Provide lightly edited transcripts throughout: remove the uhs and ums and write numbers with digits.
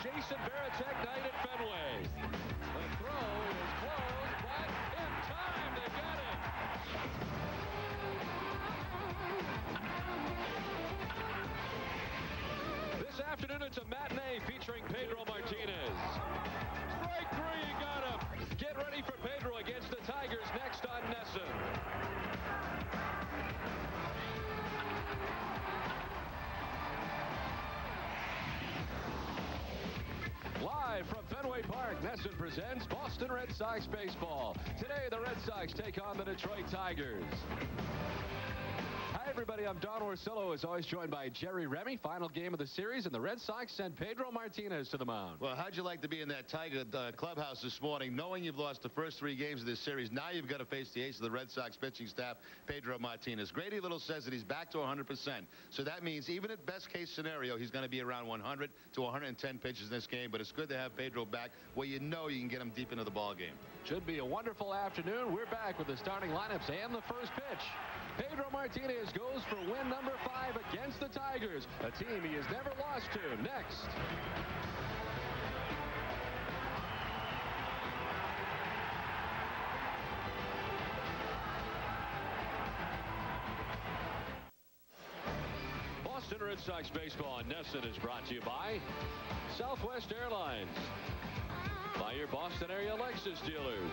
Jason Varitek night at Fenway. The throw is closed, but in time they got it. This afternoon it's a matinee featuring Pedro Martinez. Strike three, you got him. Get ready for Pedro against the Tigers next on Nesson. Live from Fenway Park, Nesson presents Boston Red Sox baseball. Today, the Red Sox take on the Detroit Tigers. Hi, everybody. I'm Don Orsillo, as always, joined by Jerry Remy. Final game of the series, and the Red Sox sent Pedro Martinez to the mound. Well, how'd you like to be in that Tiger clubhouse this morning, knowing you've lost the first 3 games of this series? Now you've got to face the ace of the Red Sox pitching staff, Pedro Martinez. Grady Little says that he's back to 100%. So that means even at best case scenario, he's going to be around 100 to 110 pitches in this game. But it's good to have Pedro back where you know you can get him deep into the ball game. Should be a wonderful afternoon. We're back with the starting lineups and the first pitch. Pedro Martinez goes for win number 5 against the Tigers, a team he has never lost to. Next. Boston Red Sox baseball on Nesson is brought to you by Southwest Airlines, by your Boston area Lexus dealers,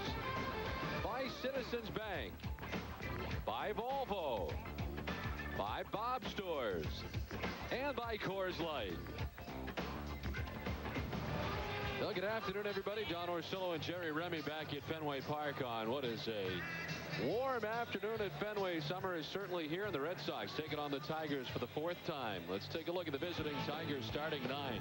by Citizens Bank, by Volvo, by Bob Stores, and by Coors Light. Well, good afternoon, everybody. Don Orsillo and Jerry Remy back at Fenway Park on what is a warm afternoon at Fenway. Summer is certainly here, and the Red Sox taking on the Tigers for the 4th time. Let's take a look at the visiting Tigers starting 9.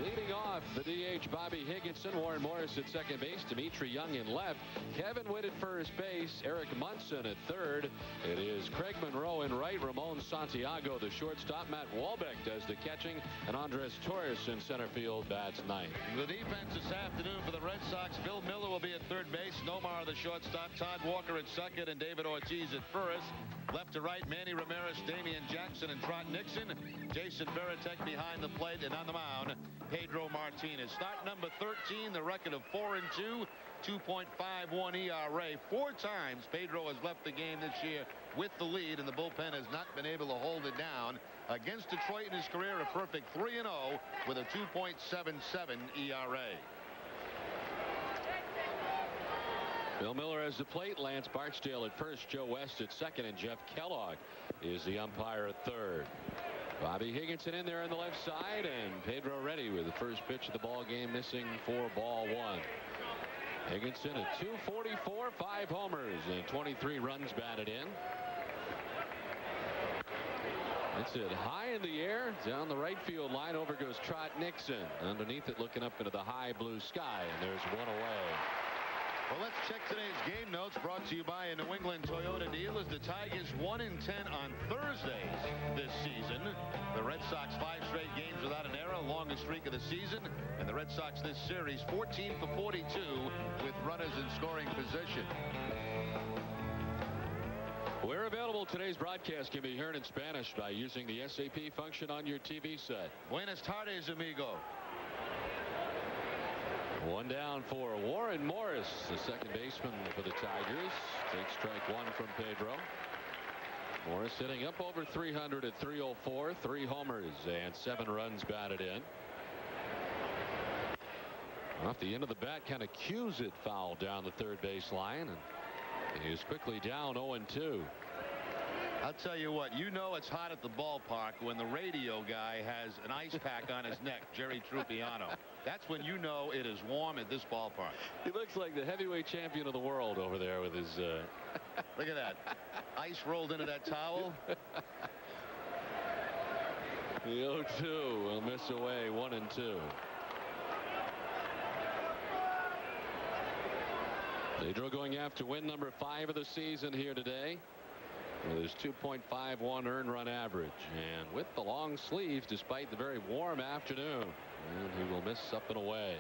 Leading off, the DH Bobby Higginson, Warren Morris at second base, Dimitri Young in left, Kevin Witt at first base, Eric Munson at third. It is Craig Monroe in right, Ramon Santiago the shortstop, Matt Walbeck does the catching, and Andres Torres in center field bats 9th. The defense this afternoon for the Red Sox, Bill Miller will be at third base, Nomar the shortstop, Todd Walker at second, and David Ortiz at first. Left to right, Manny Ramirez, Damian Jackson, and Trot Nixon. Jason Varitek behind the plate, and on the mound, Pedro Martinez. Start number 13, the record of 4-2, 2.51 ERA. 4 times Pedro has left the game this year with the lead, and the bullpen has not been able to hold it down. Against Detroit in his career, a perfect 3-0 with a 2.77 ERA. Bill Miller has the plate, Lance Barksdale at first, Joe West at second, and Jeff Kellogg is the umpire at third. Bobby Higginson in there on the left side, and Pedro ready with the first pitch of the ball game, missing for ball 1. Higginson at 244, 5 homers, and 23 runs batted in. It's it high in the air, down the right field line. Over goes Trot Nixon. Underneath it, looking up into the high blue sky, and there's one away. Well, let's check today's game notes brought to you by New England Toyota dealers. The Tigers 1-10 on Thursdays this season. The Red Sox 5 straight games without an error, longest streak of the season. And the Red Sox this series 14 for 42 with runners in scoring position. Where available, today's broadcast can be heard in Spanish by using the SAP function on your TV set. Buenas tardes, amigo. One down for Warren Morris, the second baseman for the Tigers. Takes strike 1 from Pedro. Morris hitting up over 300 at 304, 3 homers and 7 runs batted in. Off the end of the bat, kind of cues it foul down the third base line, and he's quickly down 0-2. I'll tell you what, you know it's hot at the ballpark when the radio guy has an ice pack on his neck, Jerry Trupiano. That's when you know it is warm at this ballpark. He looks like the heavyweight champion of the world over there with his... Look at that. Ice rolled into that towel. The 0-2 will miss away 1-2. Pedro going after win number 5 of the season here today, with his 2.51 earned run average, and with the long sleeves despite the very warm afternoon, and he will miss up and away.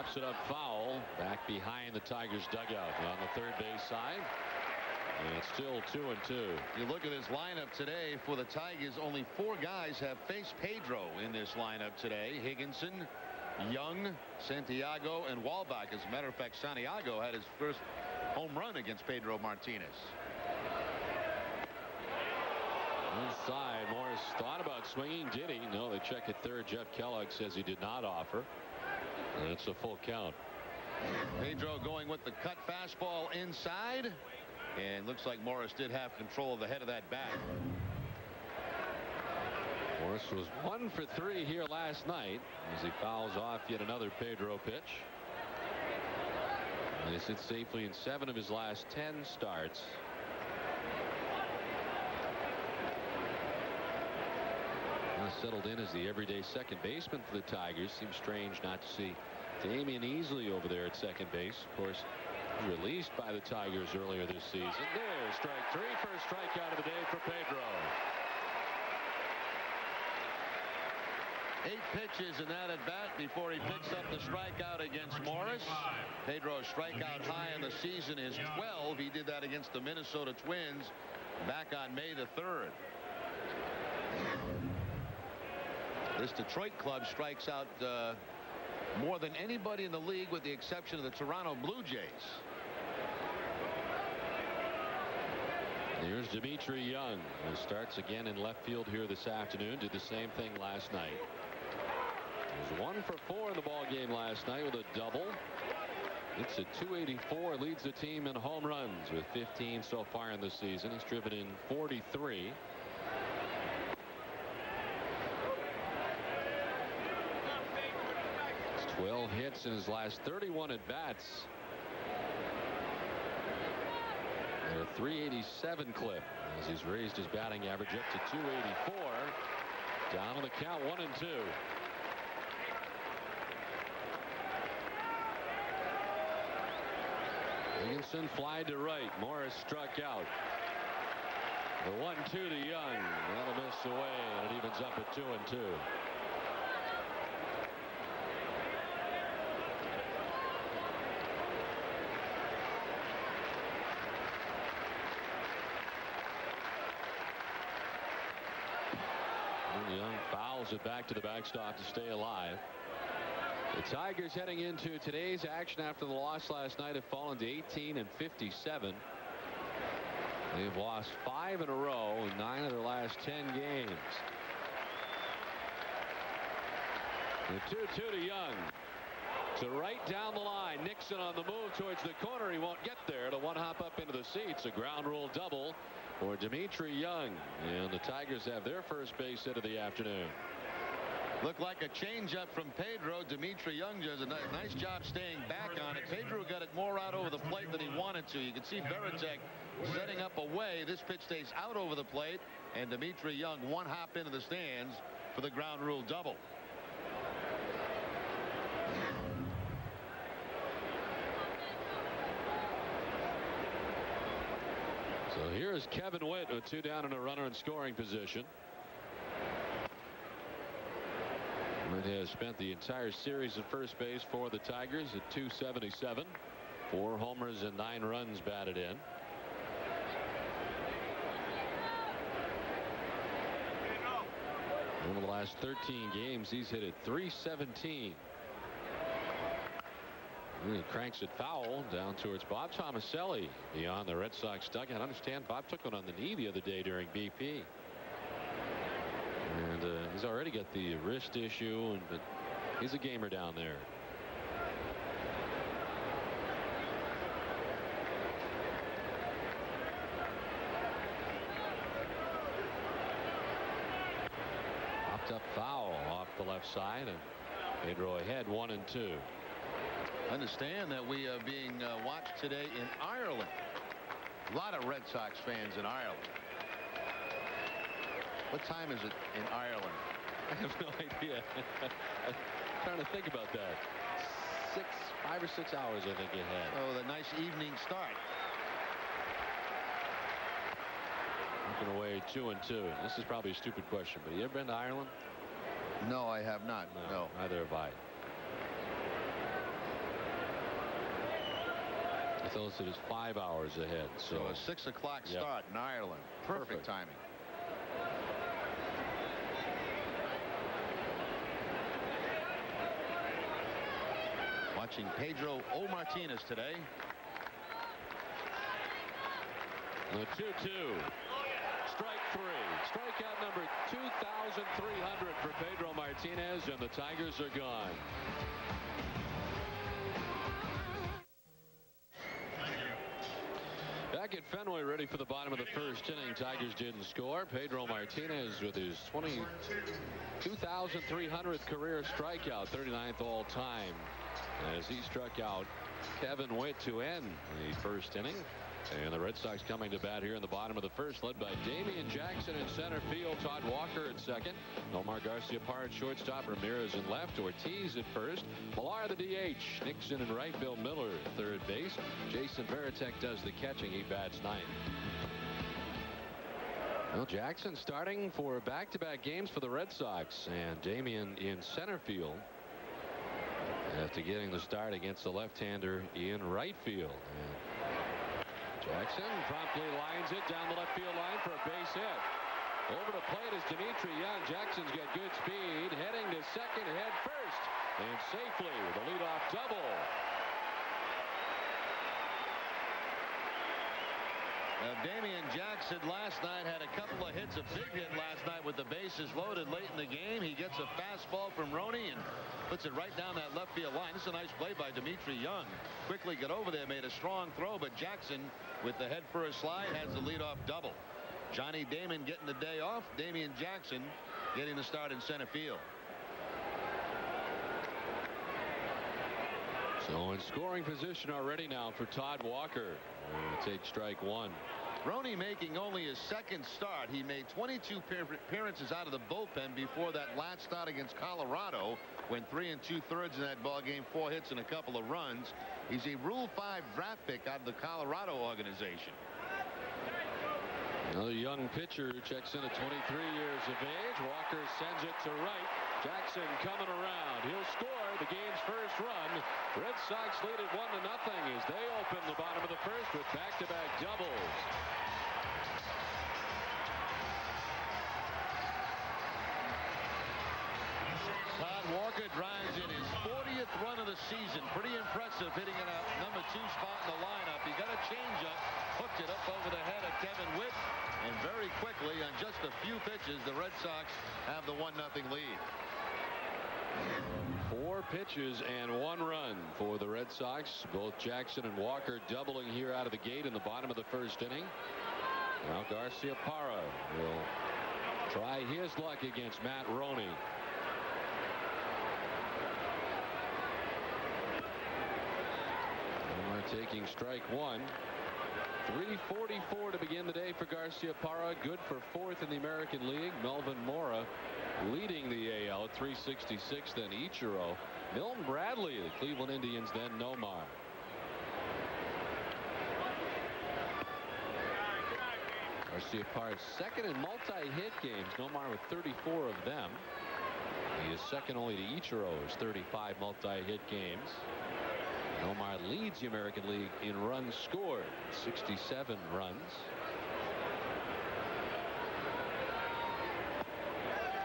Pops it up foul back behind the Tigers dugout on the third base side. And it's still 2-2. You look at this lineup today for the Tigers. Only 4 guys have faced Pedro in this lineup today. Higginson, Young, Santiago, and Walbach. As a matter of fact, Santiago had his first home run against Pedro Martinez. Inside, Morris thought about swinging. Did he? No, they check at third. Jeff Kellogg says he did not offer. And it's a full count. Pedro going with the cut fastball inside. And looks like Morris did have control of the head of that bat. Morris was 1 for 3 here last night as he fouls off yet another Pedro pitch. And he sits safely in 7 of his last 10 starts. Settled in as the everyday second baseman for the Tigers. Seems strange not to see Damian Easley over there at second base. Of course, released by the Tigers earlier this season. There's strike 3. First strikeout of the day for Pedro. 8 pitches in that at bat before he picks up the strikeout against Morris. Pedro's strikeout high in the season is 12. He did that against the Minnesota Twins back on May the 3rd. This Detroit club strikes out more than anybody in the league with the exception of the Toronto Blue Jays. Here's Dimitri Young, who starts again in left field here this afternoon. Did the same thing last night. He was 1 for 4 in the ball game last night with a double. It's a .284, leads the team in home runs with 15 so far in the season. He's driven in 43. It's 12 hits in his last 31 at bats. And a .387 clip as he's raised his batting average up to .284. Down on the count, 1-2. Higginson flied to right. Morris struck out. The 1-2 to Young. That'll miss away, and it evens up at 2-2. Young fouls it back to the backstop to stay alive. The Tigers heading into today's action after the loss last night have fallen to 18-57. They've lost 5 in a row in 9 of their last 10 games. The 2-2 to Young. To right down the line. Nixon on the move towards the corner. He won't get there. To one hop up into the seats. A ground rule double for Dimitri Young. And the Tigers have their first base hit of the afternoon. Looked like a changeup from Pedro. Dimitri Young does a nice job staying back on it. Pedro got it more out over the plate than he wanted to. You can see Veritek setting up away. This pitch stays out over the plate, and Dimitri Young one hop into the stands for the ground rule double. So here is Kevin Witt with 2 down and a runner in scoring position. Witt has spent the entire series at first base for the Tigers at .277. 4 homers and 9 runs batted in. Over the last 13 games, he's hit at .317. He cranks it foul down towards Bob Tomaselli beyond the Red Sox dugout. I understand Bob took one on the knee the other day during BP. And he's already got the wrist issue, but he's a gamer down there. Popped up foul off the left side, and Pedro ahead 1-2. Understand that we are being watched today in Ireland. A lot of Red Sox fans in Ireland. What time is it in Ireland? I have no idea. I'm trying to think about that. 5 or 6 hours, I think it had. Oh, the nice evening start. Looking away 2-2. This is probably a stupid question, but you ever been to Ireland? No, I have not. No. Neither have I. I thought it was 5 hours ahead. So a 6 o'clock start in Ireland. Perfect timing. Watching Pedro Martinez today. The 2-2. Strike 3. Strikeout number 2,300 for Pedro Martinez, and the Tigers are gone. Back at Fenway, ready for the bottom of the first inning. Tigers didn't score. Pedro Martinez with his 2,300th career strikeout, 39th all time, as he struck out Kevin Witt to end the first inning. And the Red Sox coming to bat here in the bottom of the first, led by Damian Jackson in center field, Todd Walker at second, Nomar Garciaparra at shortstop, Ramirez in left, Ortiz at first, Millar the DH, Nixon in right, Bill Miller third base. Jason Varitek does the catching. He bats ninth. Well, Jackson starting for back-to-back games for the Red Sox, and Damian in center field after getting the start against the left-hander in right field. And Jackson promptly lines it down the left field line for a base hit. Over to plate is Dimitri Young. Jackson's got good speed, heading to second, head first, and safely with a leadoff double. Damian Jackson last night had a couple of hits, a big hit last night with the bases loaded late in the game. He gets a fastball from Roney and puts it right down that left field line. This is a nice play by Dimitri Young. Quickly got over there, made a strong throw, but Jackson with the head first slide has the leadoff double. Johnny Damon getting the day off. Damian Jackson getting the start in center field. So in scoring position already now for Todd Walker. Take strike one. Roney making only his second start. He made 22 appearances out of the bullpen before that last start against Colorado. Went 3 2/3 in that ball game, 4 hits and a couple of runs. He's a Rule 5 draft pick out of the Colorado organization. Another young pitcher checks in at 23 years of age. Walker sends it to right. Jackson coming around. He'll score the game's first run. Red Sox lead it 1-0 as they open the bottom of the first with back-to-back doubles. Todd Walker drives in his 40th run of the season. Pretty impressive, hitting in a number 2 spot in the lineup. He got a changeup, hooked it up over the head of Kevin Witt, and very quickly, on just a few pitches, the Red Sox have the 1-0 lead. 4 pitches and 1 run for the Red Sox. Both Jackson and Walker doubling here out of the gate in the bottom of the first inning. Now Garciaparra will try his luck against Matt Roney. Taking strike one. 344 to begin the day for Garciaparra. Good for 4th in the American League. Melvin Mora leading the AL at 366. Then Ichiro. Milton Bradley, the Cleveland Indians, then Nomar. Garciaparra's second in multi-hit games. Nomar with 34 of them. He is second only to Ichiro's 35 multi-hit games. Nomar leads the American League in runs scored, 67 runs.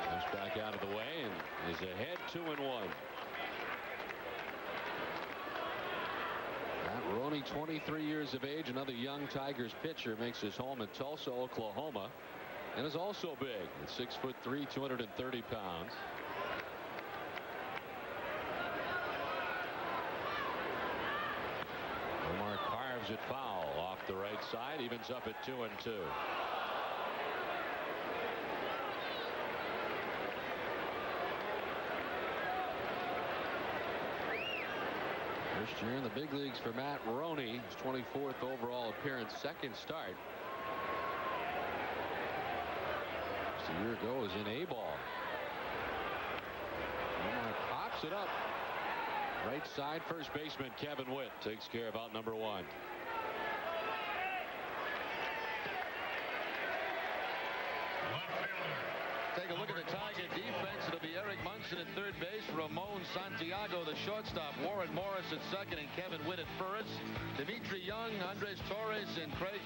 Comes back out of the way and is ahead 2-1. Matt Roney, 23 years of age, another young Tigers pitcher, makes his home in Tulsa, Oklahoma, and is also big at 6'3", 230 pounds. Carves it foul off the right side, evens up at 2-2. First year in the big leagues for Matt Roney. His 24th overall appearance, second start. Just a year ago was in A-ball. Pops it up. Right side, first baseman Kevin Witt takes care of out number 1. Take a look at the Tiger defense. It'll be Eric Munson at third base, Ramon Santiago the shortstop, Warren Morris at second, and Kevin Witt at first. Dimitri Young, Andres Torres, and Craig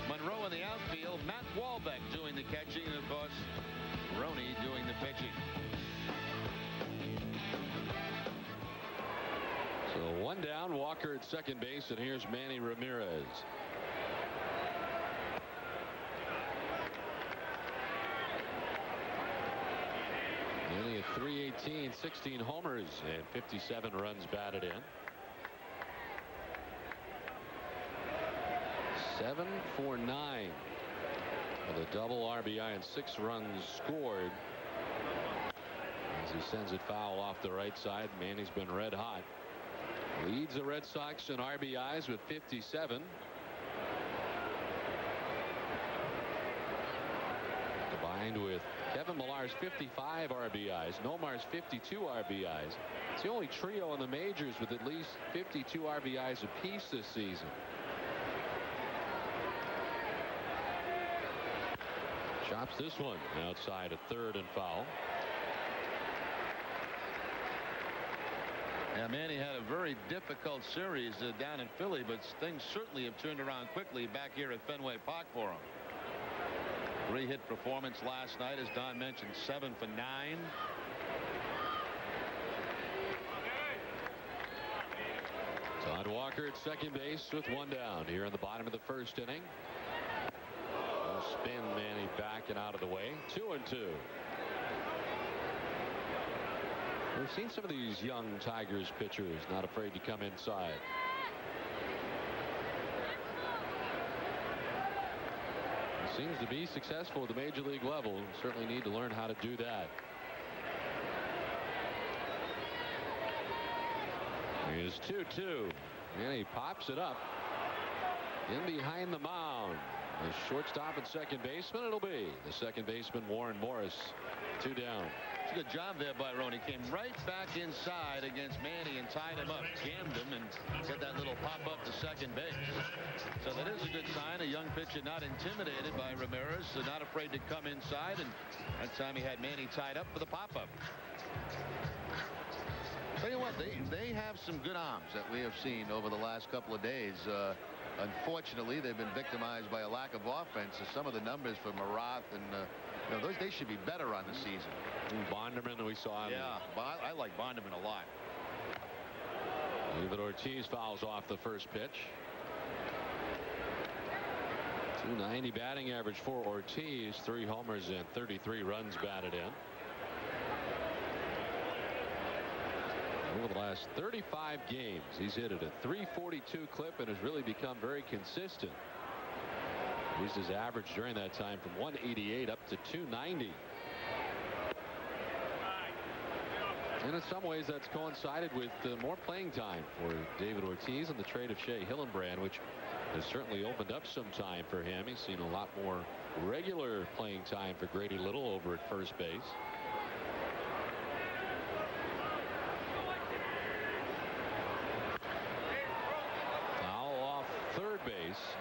Monroe in the outfield. Matt Wahlbeck doing the catching, and of course Roney doing the pitching. So one down, Walker at second base, and here's Manny Ramirez. Manny at .318, 16 homers, and 57 runs batted in. 7 for 9 with a double RBI and 6 runs scored. As he sends it foul off the right side, Manny's been red hot. Leads the Red Sox in RBIs with 57. Combined with Kevin Millar's 55 RBIs, Nomar's 52 RBIs. It's the only trio in the majors with at least 52 RBIs apiece this season. Chops this one outside at third and foul. Yeah, Manny had a very difficult series down in Philly, but things certainly have turned around quickly back here at Fenway Park for him. 3-hit performance last night, as Don mentioned, 7 for 9. Todd Walker at second base with one down here in the bottom of the first inning. Spin, Manny back and out of the way. 2-2. We've seen some of these young Tigers pitchers not afraid to come inside. He seems to be successful at the major league level. Certainly need to learn how to do that. Here's 2-2. And he pops it up in behind the mound. The shortstop and second baseman, it'll be the second baseman, Warren Morris. 2 down. It's a good job there by Roney. Came right back inside against Manny and tied him up, jammed him, and got that little pop up to second base. So that is a good sign. A young pitcher not intimidated by Ramirez, so not afraid to come inside, and that time he had Manny tied up for the pop up. Tell you what, they have some good arms that we have seen over the last couple of days. Unfortunately, they've been victimized by a lack of offense. So some of the numbers for Marath and those, they should be better on the season. Bonderman that we saw. Yeah, but I like Bonderman a lot. David Ortiz fouls off the first pitch. .290 batting average for Ortiz. 3 homers and 33 runs batted in. Over the last 35 games, he's hit at a .342 clip and has really become very consistent. Raised his average during that time from 188 up to 290. And in some ways that's coincided with more playing time for David Ortiz and the trade of Shea Hillenbrand, which has certainly opened up some time for him. He's seen a lot more regular playing time for Grady Little over at first base.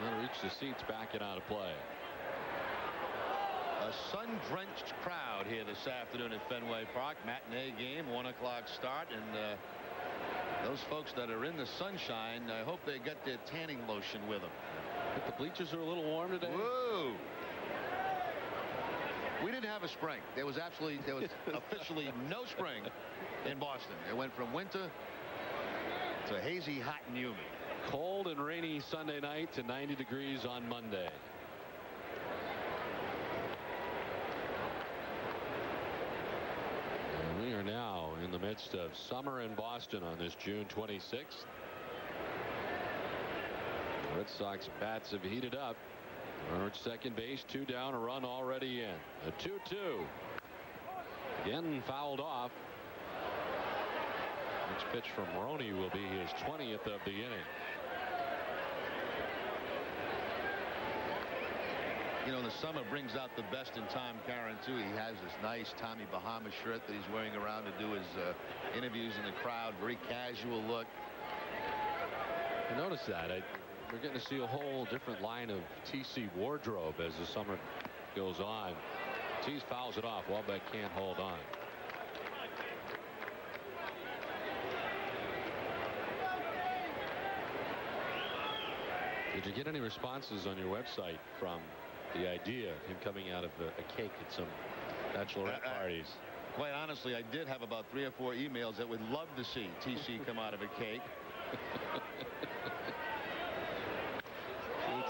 Then reach the seats back and out of play. A sun-drenched crowd here this afternoon at Fenway Park. Matinee game, 1 o'clock start, and those folks that are in the sunshine, I hope they get their tanning lotion with them. But the bleachers are a little warm today. Whoa! We didn't have a spring. There was officially no spring in Boston. It went from winter to hazy, hot, and humid. Cold and rainy Sunday night to 90 degrees on Monday. And we are now in the midst of summer in Boston on this June 26th. The Red Sox bats have heated up. Runner at second base, 2 down, a run already in. A 2-2. Again fouled off. Next pitch from Roney will be his 20th of the inning. You know, the summer brings out the best in Tom Caron, too. He has this nice Tommy Bahama shirt that he's wearing around to do his interviews in the crowd. Very casual look. I noticed that. We're getting to see a whole different line of TC wardrobe as the summer goes on. Ortiz fouls it off. Wahlbeck can't hold on. Did you get any responses on your website from the idea of him coming out of a cake at some bachelorette parties? Quite honestly, I did have about 3 or 4 emails that would love to see TC come out of a cake.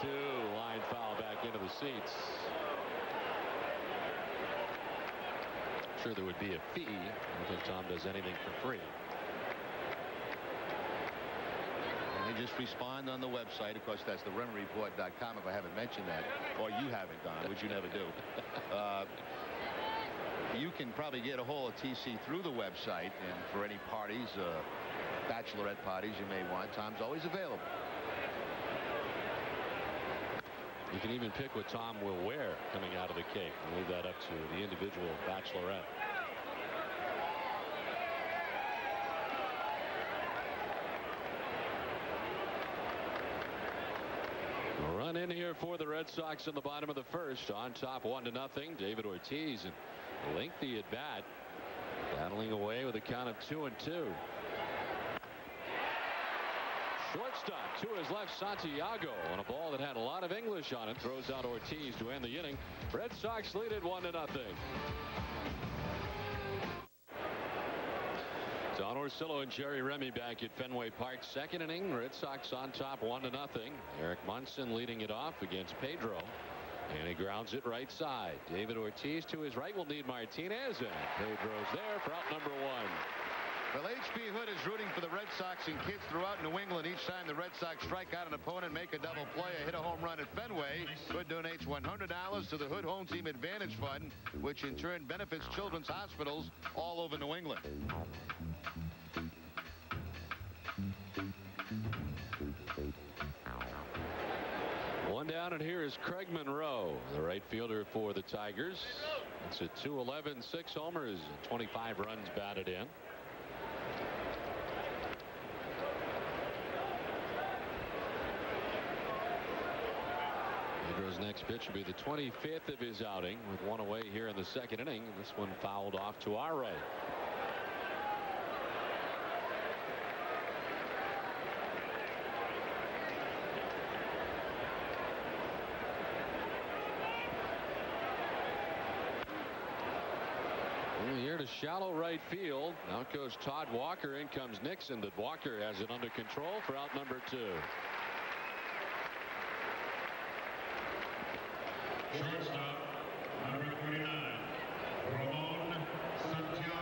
2-2. Line foul back into the seats. I'm sure there would be a fee. I don't think Tom does anything for free. They just respond on the website. Of course, that's the RemReport.com if I haven't mentioned that. Or you haven't, Don, which you never do. You can probably get a hold of TC through the website, and for any parties, bachelorette parties you may want, Tom's always available. You can even pick what Tom will wear coming out of the cake and leave that up to the individual bachelorette. Run in here for the Red Sox in the bottom of the first. On top 1-0. David Ortiz, and lengthy at bat, battling away with a count of 2-2. Shortstop to his left, Santiago, on a ball that had a lot of English on it, throws out Ortiz to end the inning. Red Sox lead it 1-0. Don Orsillo and Jerry Remy back at Fenway Park. Second inning, Red Sox on top 1-0. Eric Munson leading it off against Pedro, and he grounds it right side. David Ortiz to his right will need Martinez, and Pedro's there for out number 1. Well, H.B. Hood is rooting for the Red Sox and kids throughout New England. Each time the Red Sox strike out an opponent, make a double play, or hit a home run at Fenway, Hood donates $100 to the Hood Home Team Advantage Fund, which in turn benefits children's hospitals all over New England. One down, and here is Craig Monroe, the right fielder for the Tigers. It's a 2-11, 6 homers, 25 runs batted in. Pedro's next pitch will be the 25th of his outing, with one away here in the second inning. This one fouled off to our right. Here to shallow right field. Out goes Todd Walker. In comes Nixon, but Walker has it under control for out number 2. Shortstop, number 29, Ramon Santiago.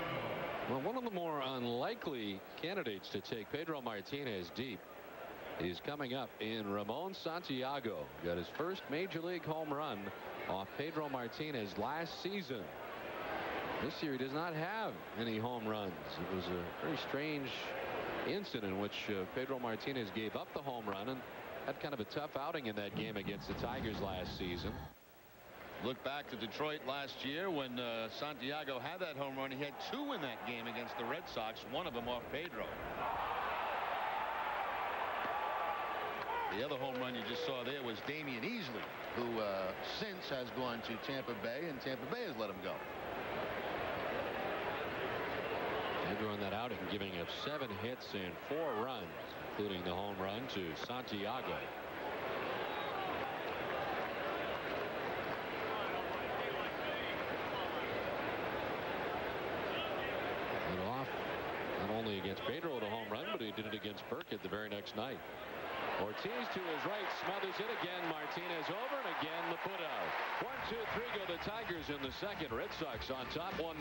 Well, one of the more unlikely candidates to take Pedro Martinez deep is coming up in Ramon Santiago. Got his first major league home run off Pedro Martinez last season. This year he does not have any home runs. It was a very strange incident in which Pedro Martinez gave up the home run and had kind of a tough outing in that game against the Tigers last season. Look back to Detroit last year when Santiago had that home run. He had 2 in that game against the Red Sox, one of them off Pedro. The other home run you just saw there was Damian Easley, who since has gone to Tampa Bay, and Tampa Bay has let him go. Pedro in that outing giving up 7 hits and 4 runs, including the home run to Santiago. Led off not only against Pedro with a home run, but he did it against Burkett the very next night. Ortiz to his right, smothers it again. Martinez over, and again the put out. 1, 2, 3 go the Tigers in the second. Red Sox on top 1-0.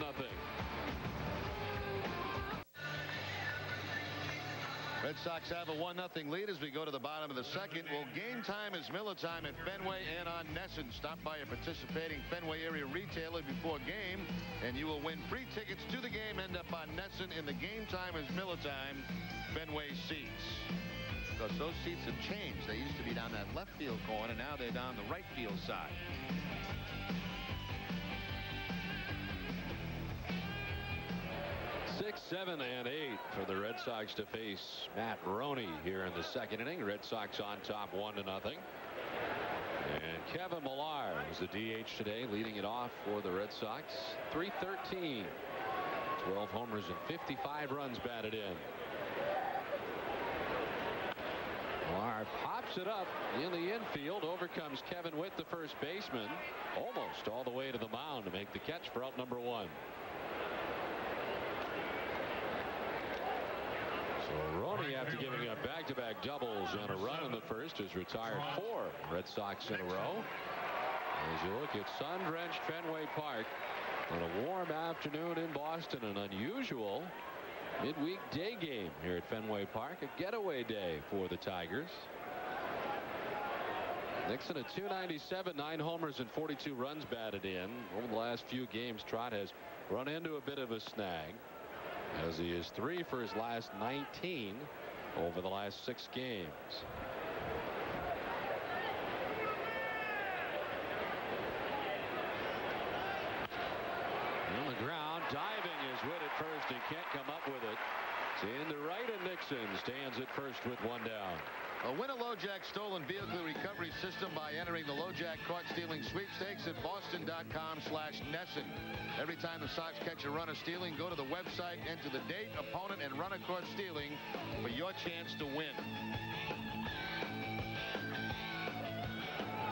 Red Sox have a 1-0 lead as we go to the bottom of the second. Well, game time is Miller time at Fenway and on Nesson. Stop by a participating Fenway area retailer before game, and you will win free tickets to the game. End up on Nesson in the game time is Miller time Fenway seats. Because those seats have changed. They used to be down that left field corner. Now they're down the right field side. 6, 7, and 8 for the Red Sox to face Matt Roney here in the second inning. Red Sox on top 1-0. And Kevin Millar is the DH today, leading it off for the Red Sox. .313, 12 homers and 55 runs batted in. Millar Omar pops it up in the infield. Over comes Kevin Witt, the first baseman, almost all the way to the mound to make the catch for out number 1. So Roney, after giving up back-to-back doubles and a run in the first, has retired 4 Red Sox in a row. As you look at sun-drenched Fenway Park on a warm afternoon in Boston, an unusual midweek day game here at Fenway Park, a getaway day for the Tigers. Nixon at .297, 9 homers and 42 runs batted in. Over the last few games, Trot has run into a bit of a snag, as he is 3 for his last 19 over the last 6 games. On the ground, diving is Witt at first and can't come up with it. It's into right, and Nixon stands at first with 1 down. Win a LoJack stolen vehicle recovery system by entering the LoJack caught stealing sweepstakes at boston.com/Nesson. Every time the Sox catch a runner stealing, go to the website, enter the date, opponent, and runner caught stealing for your chance to win.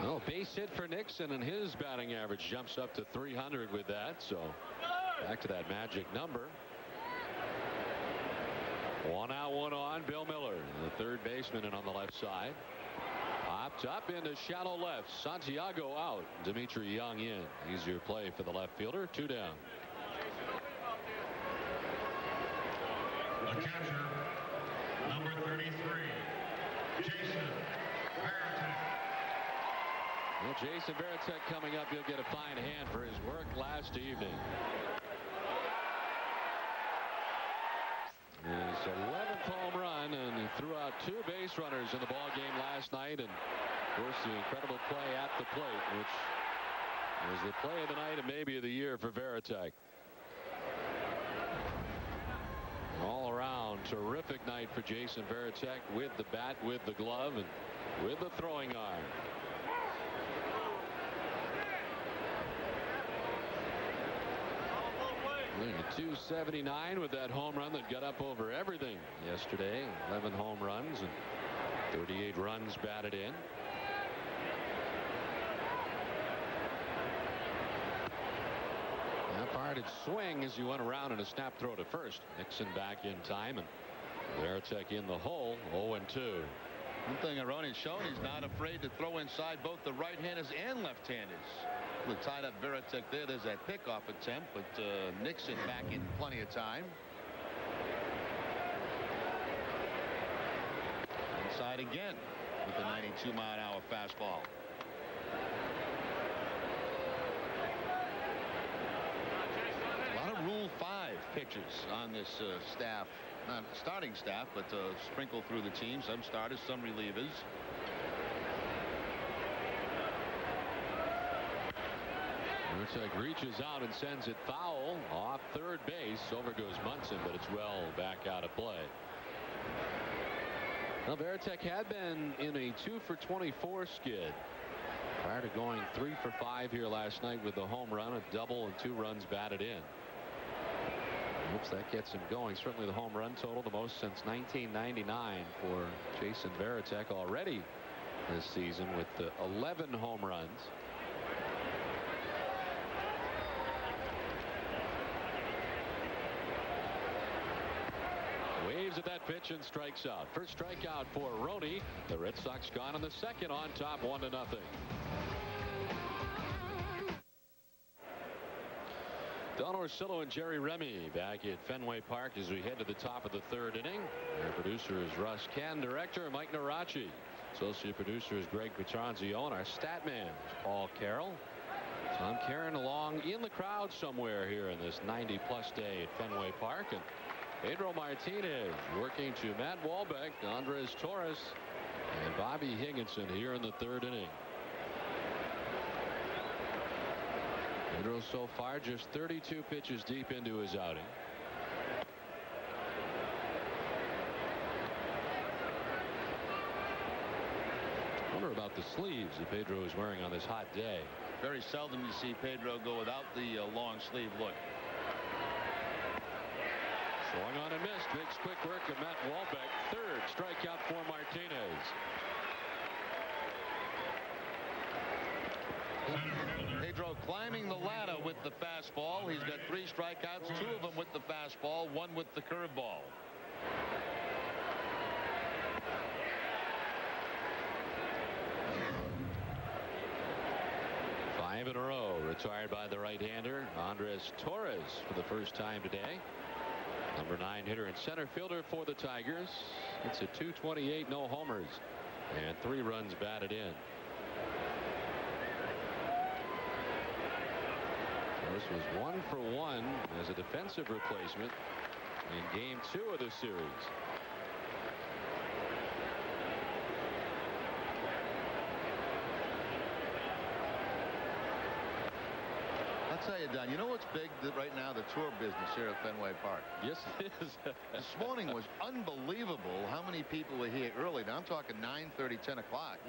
Well, base hit for Nixon, and his batting average jumps up to 300 with that. So back to that magic number. 1 out, 1 on. Bill Miller, the third baseman, and on the left side. Popped up into shallow left. Santiago out. Dimitri Young in. Easier play for the left fielder. 2 down. The catcher, number 33, Jason Varitek. Well, Jason Varitek coming up. He'll get a fine hand for his work last evening. His 11th home run, and he threw out 2 base runners in the ball game last night, and of course the incredible play at the plate, which was the play of the night and maybe of the year for Varitek. All around terrific night for Jason Varitek, with the bat, with the glove, and with the throwing arm. .279 with that home run that got up over everything yesterday. 11 home runs and 38 runs batted in. Half-hearted swing as he went around in a snap throw to first. Nixon back in time, and Varitek in the hole. 0-2. One thing Aroni's shown, he's not afraid to throw inside both the right-handers and left-handers. Look, tied up Varitek there. There's that pickoff attempt, but Nixon back in plenty of time. Inside again with the 92-mile-an-hour fastball. A lot of Rule 5 pitchers on this staff. Not starting staff, but sprinkled through the team. Some starters, some relievers. Varitek reaches out and sends it foul off third base. Over goes Munson, but it's well back out of play. Well, Varitek had been in a 2-for-24 skid prior to going 3-for-5 here last night with the home run, a double, and 2 runs batted in. Oops, that gets him going. Certainly the home run total, the most since 1999 for Jason Varitek already this season, with the 11 home runs. Waves at that pitch and strikes out. First strikeout for Roney. The Red Sox gone in the second, on top 1-0. Don Orsillo and Jerry Remy back at Fenway Park as we head to the top of the third inning. Our producer is Russ Ken, director Mike Narachi, associate producer is Greg Petranzio, and our stat man is Paul Carroll. Tom Caron along in the crowd somewhere here in this 90-plus day at Fenway Park, and Pedro Martinez working to Matt Walbeck, Andres Torres, and Bobby Higginson here in the third inning. Pedro so far just 32 pitches deep into his outing. I wonder about the sleeves that Pedro is wearing on this hot day. Very seldom you see Pedro go without the long sleeve look. Swung on and missed. Makes quick work of Matt Walbeck. Third strikeout for Martinez. Pedro climbing the ladder with the fastball. He's got 3 strikeouts, 2 of them with the fastball, 1 with the curveball. Five in a row retired by the right-hander Andres Torres for the first time today. Number 9 hitter and center fielder for the Tigers. It's a .228, no homers, and 3 runs batted in. This was 1 for 1 as a defensive replacement in game 2 of the series. I'll tell you, Don, you know what's big right now? The tour business here at Fenway Park. Yes, it is. This morning was unbelievable how many people were here early. Now I'm talking 9:30, 10 o'clock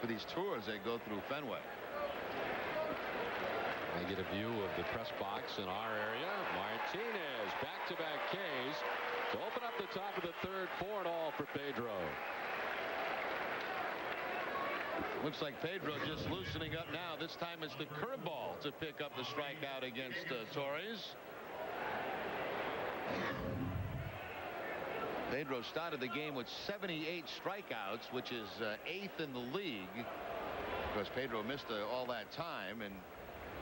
for these tours they go through Fenway. I get a view of the press box in our area. Martinez, back-to-back Ks to open up the top of the third. 4-all for Pedro. Looks like Pedro just loosening up now. This time it's the curveball to pick up the strikeout against Torres. Pedro started the game with 78 strikeouts, which is 8th in the league. Of course, Pedro missed all that time, and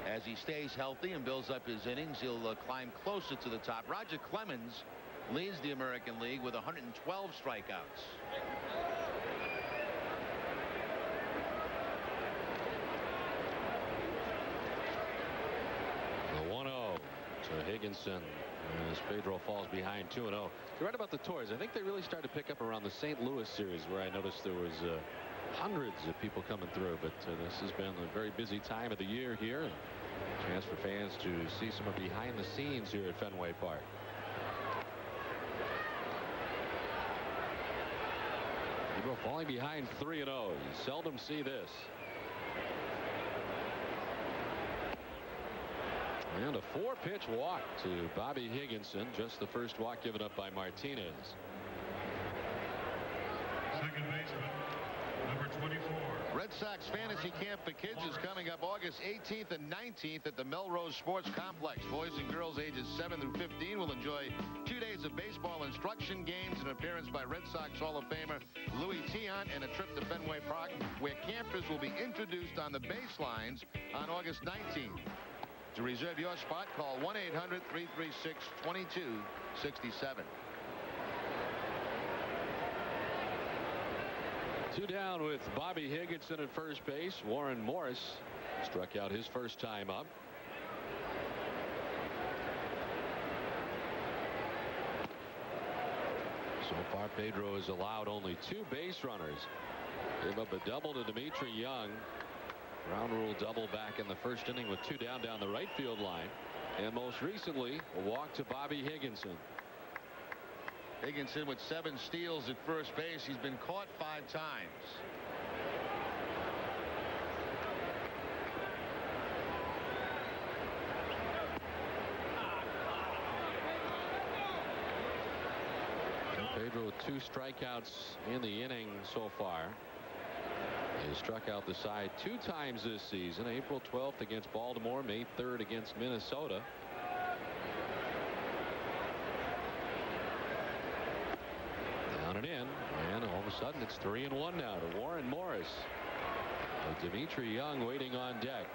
as he stays healthy and builds up his innings, he'll climb closer to the top. Roger Clemens leads the American League with 112 strikeouts. The 1-0 to Higginson as Pedro falls behind 2-0. You're right about the Torres. I think they really started to pick up around the St. Louis series, where I noticed there was hundreds of people coming through, but this has been a very busy time of the year here. Chance for fans to see some of behind the scenes here at Fenway Park. Pedro falling behind 3-0. You seldom see this. And a 4-pitch walk to Bobby Higginson, just the first walk given up by Martinez. Second baseman, number 24. Red Sox Fantasy Camp for Kids is coming up August 18th and 19th at the Melrose Sports Complex. Boys and girls ages 7 through 15 will enjoy 2 days of baseball instruction, games, and appearance by Red Sox Hall of Famer Louis Tiant, and a trip to Fenway Park, where campers will be introduced on the baselines on August 19th. To reserve your spot, call 1-800-336-2267. 2 down with Bobby Higginson at first base. Warren Morris struck out his first time up. So far, Pedro has allowed only 2 base runners. Gave up a double to Dimitri Young. Ground rule double back in the first inning with 2 down the right field line. And most recently, a walk to Bobby Higginson. Higginson with 7 steals at first base. He's been caught 5 times. Pedro with 2 strikeouts in the inning so far. He struck out the side 2 times this season. April 12th against Baltimore, May 3rd against Minnesota. Down and in, and all of a sudden it's 3-1 now to Warren Morris. With Dimitri Young waiting on deck.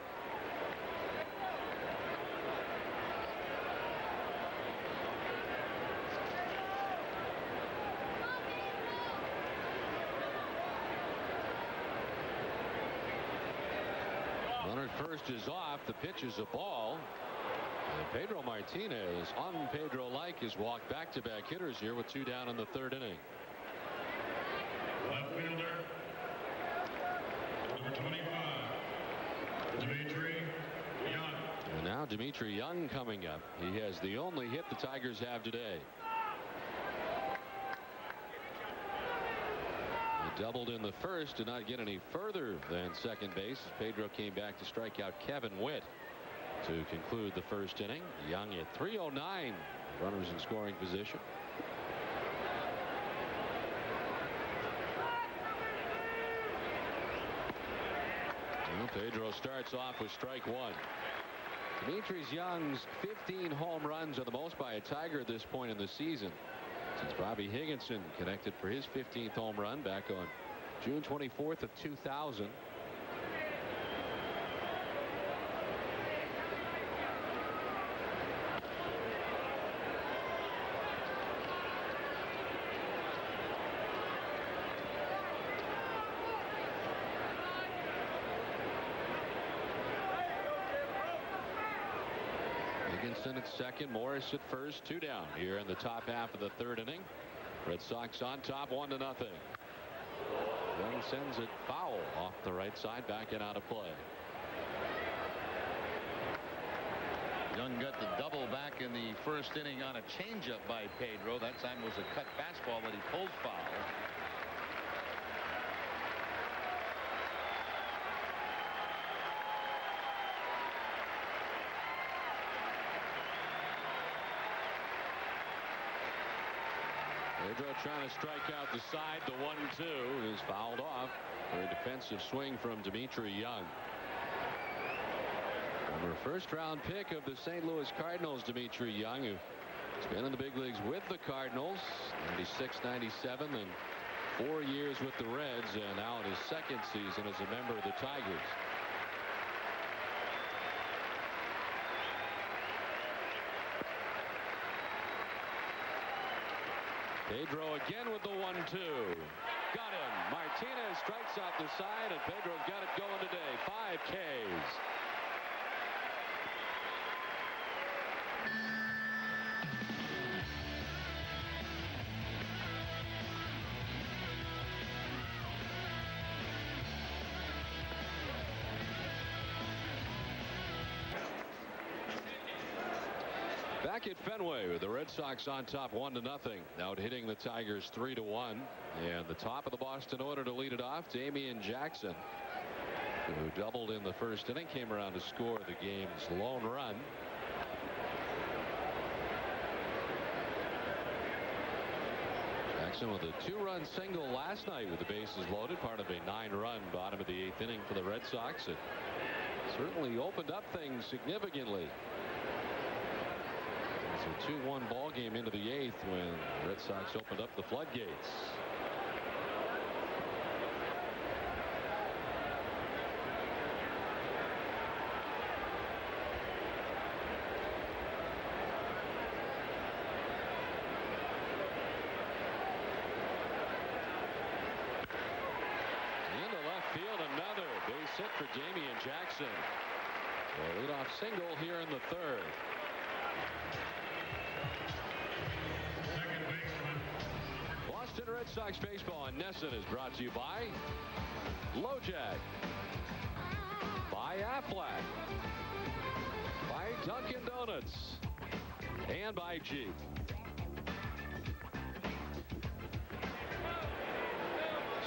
Runner at first is off. The pitch is a ball. And Pedro Martinez, on Pedro-like, has walked back-to-back hitters here with 2 down in the 3rd inning. Left fielder, number 25, Dimitri Young. And now Dimitri Young coming up. He has the only hit the Tigers have today. He doubled in the first, did not get any further than second base. Pedro came back to strike out Kevin Witt to conclude the first inning. Young at 309, runners in scoring position. Well, Pedro starts off with strike one. Demetrius Young's 15 home runs are the most by a Tiger at this point in the season, since Bobby Higginson connected for his 15th home run back on June 24th of 2000. Higginson at second, Morris at first, 2 down here in the top half of the third inning. Red Sox on top 1-0. Young sends it foul off the right side, back and out of play. Young got the double back in the first inning on a changeup by Pedro. That time was a cut fastball that he pulled foul. Pedro trying to strike out the side. The 1-2 is fouled off for a defensive swing from Dimitri Young. Former first-round pick of the St. Louis Cardinals, Dimitri Young, who's been in the big leagues with the Cardinals, 96, 97, and 4 years with the Reds, and now in his second season as a member of the Tigers. Pedro again with the 1-2. Got him. Martinez strikes out the side, and Pedro's got it going today. 5 Ks. Back at Fenway with the Red Sox on top 1-0. Out hitting the Tigers 3-1. And the top of the Boston order to lead it off, Damian Jackson, who doubled in the first inning, came around to score the game's lone run. Jackson with a 2-run single last night with the bases loaded, part of a 9-run bottom of the 8th inning for the Red Sox. It certainly opened up things significantly. It's a 2-1 ball game into the 8th when the Red Sox opened up the floodgates. Into left field, another base hit for Damian Jackson. A leadoff single here in the third. Boston Red Sox baseball on NESN is brought to you by LoJack, by Aflac, by Dunkin' Donuts, and by Jeep.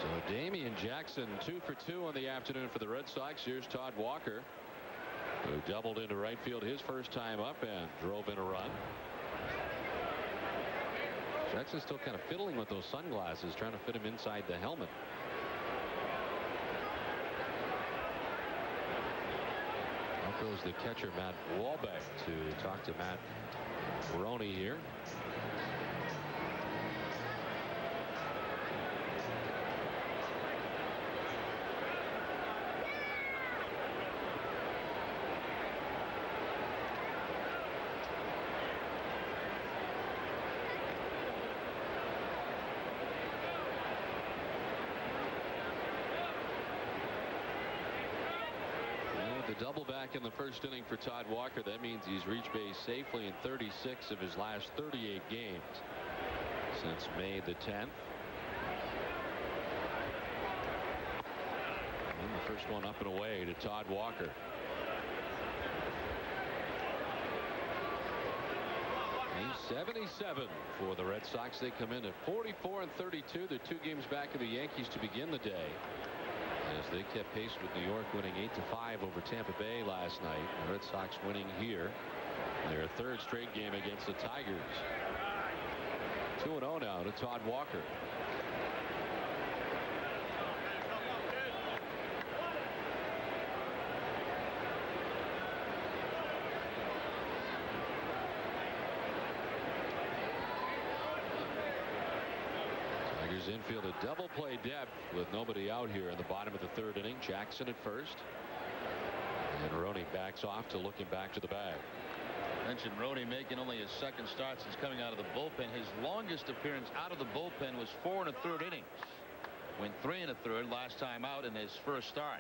So Damian Jackson 2 for 2 on the afternoon for the Red Sox. Here's Todd Walker, who doubled into right field his first time up and drove in a run. Jackson's still kind of fiddling with those sunglasses, trying to fit them inside the helmet. Out goes the catcher, Matt Wahlbeck, to talk to Matt Roney here. Double back in the first inning for Todd Walker. That means he's reached base safely in 36 of his last 38 games since May the 10th. And the first one up and away to Todd Walker. Game 77 for the Red Sox. They come in at 44 and 32. They're 2 games back of the Yankees to begin the day, as they kept pace with New York, winning 8-5 over Tampa Bay last night. The Red Sox winning here their 3rd straight game against the Tigers. 2-0 now to Todd Walker. His infield a double play depth with nobody out here in the bottom of the third inning. Jackson at first. And Roney backs off to looking back to the bag. Mentioned Roney making only his second start since coming out of the bullpen. His longest appearance out of the bullpen was 4 1/3 innings. Went 3 1/3 last time out in his first start.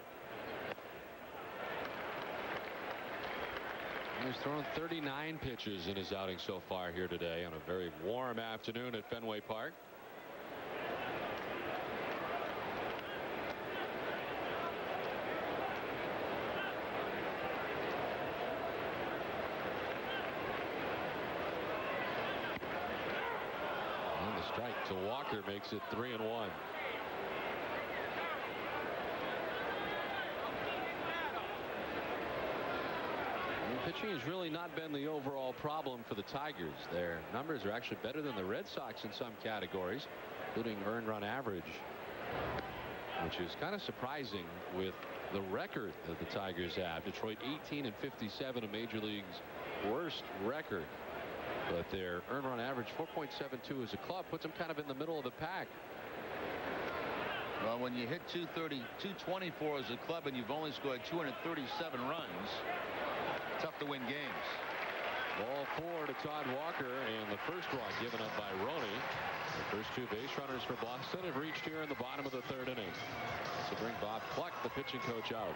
He's thrown 39 pitches in his outing so far here today on a very warm afternoon at Fenway Park. And the strike to Walker makes it 3-1. Pitching has really not been the overall problem for the Tigers. Their numbers are actually better than the Red Sox in some categories, including earned run average, which is kind of surprising with the record that the Tigers have. Detroit 18-57, a Major League's worst record. But their earned run average 4.72 as a club puts them kind of in the middle of the pack. Well, when you hit 230, 224 as a club and you've only scored 237 runs, tough to win games. Ball 4 to Todd Walker, and the first walk given up by Roney. The first 2 base runners for Boston have reached here in the bottom of the third inning. To bring Bob Cluck, the pitching coach, out.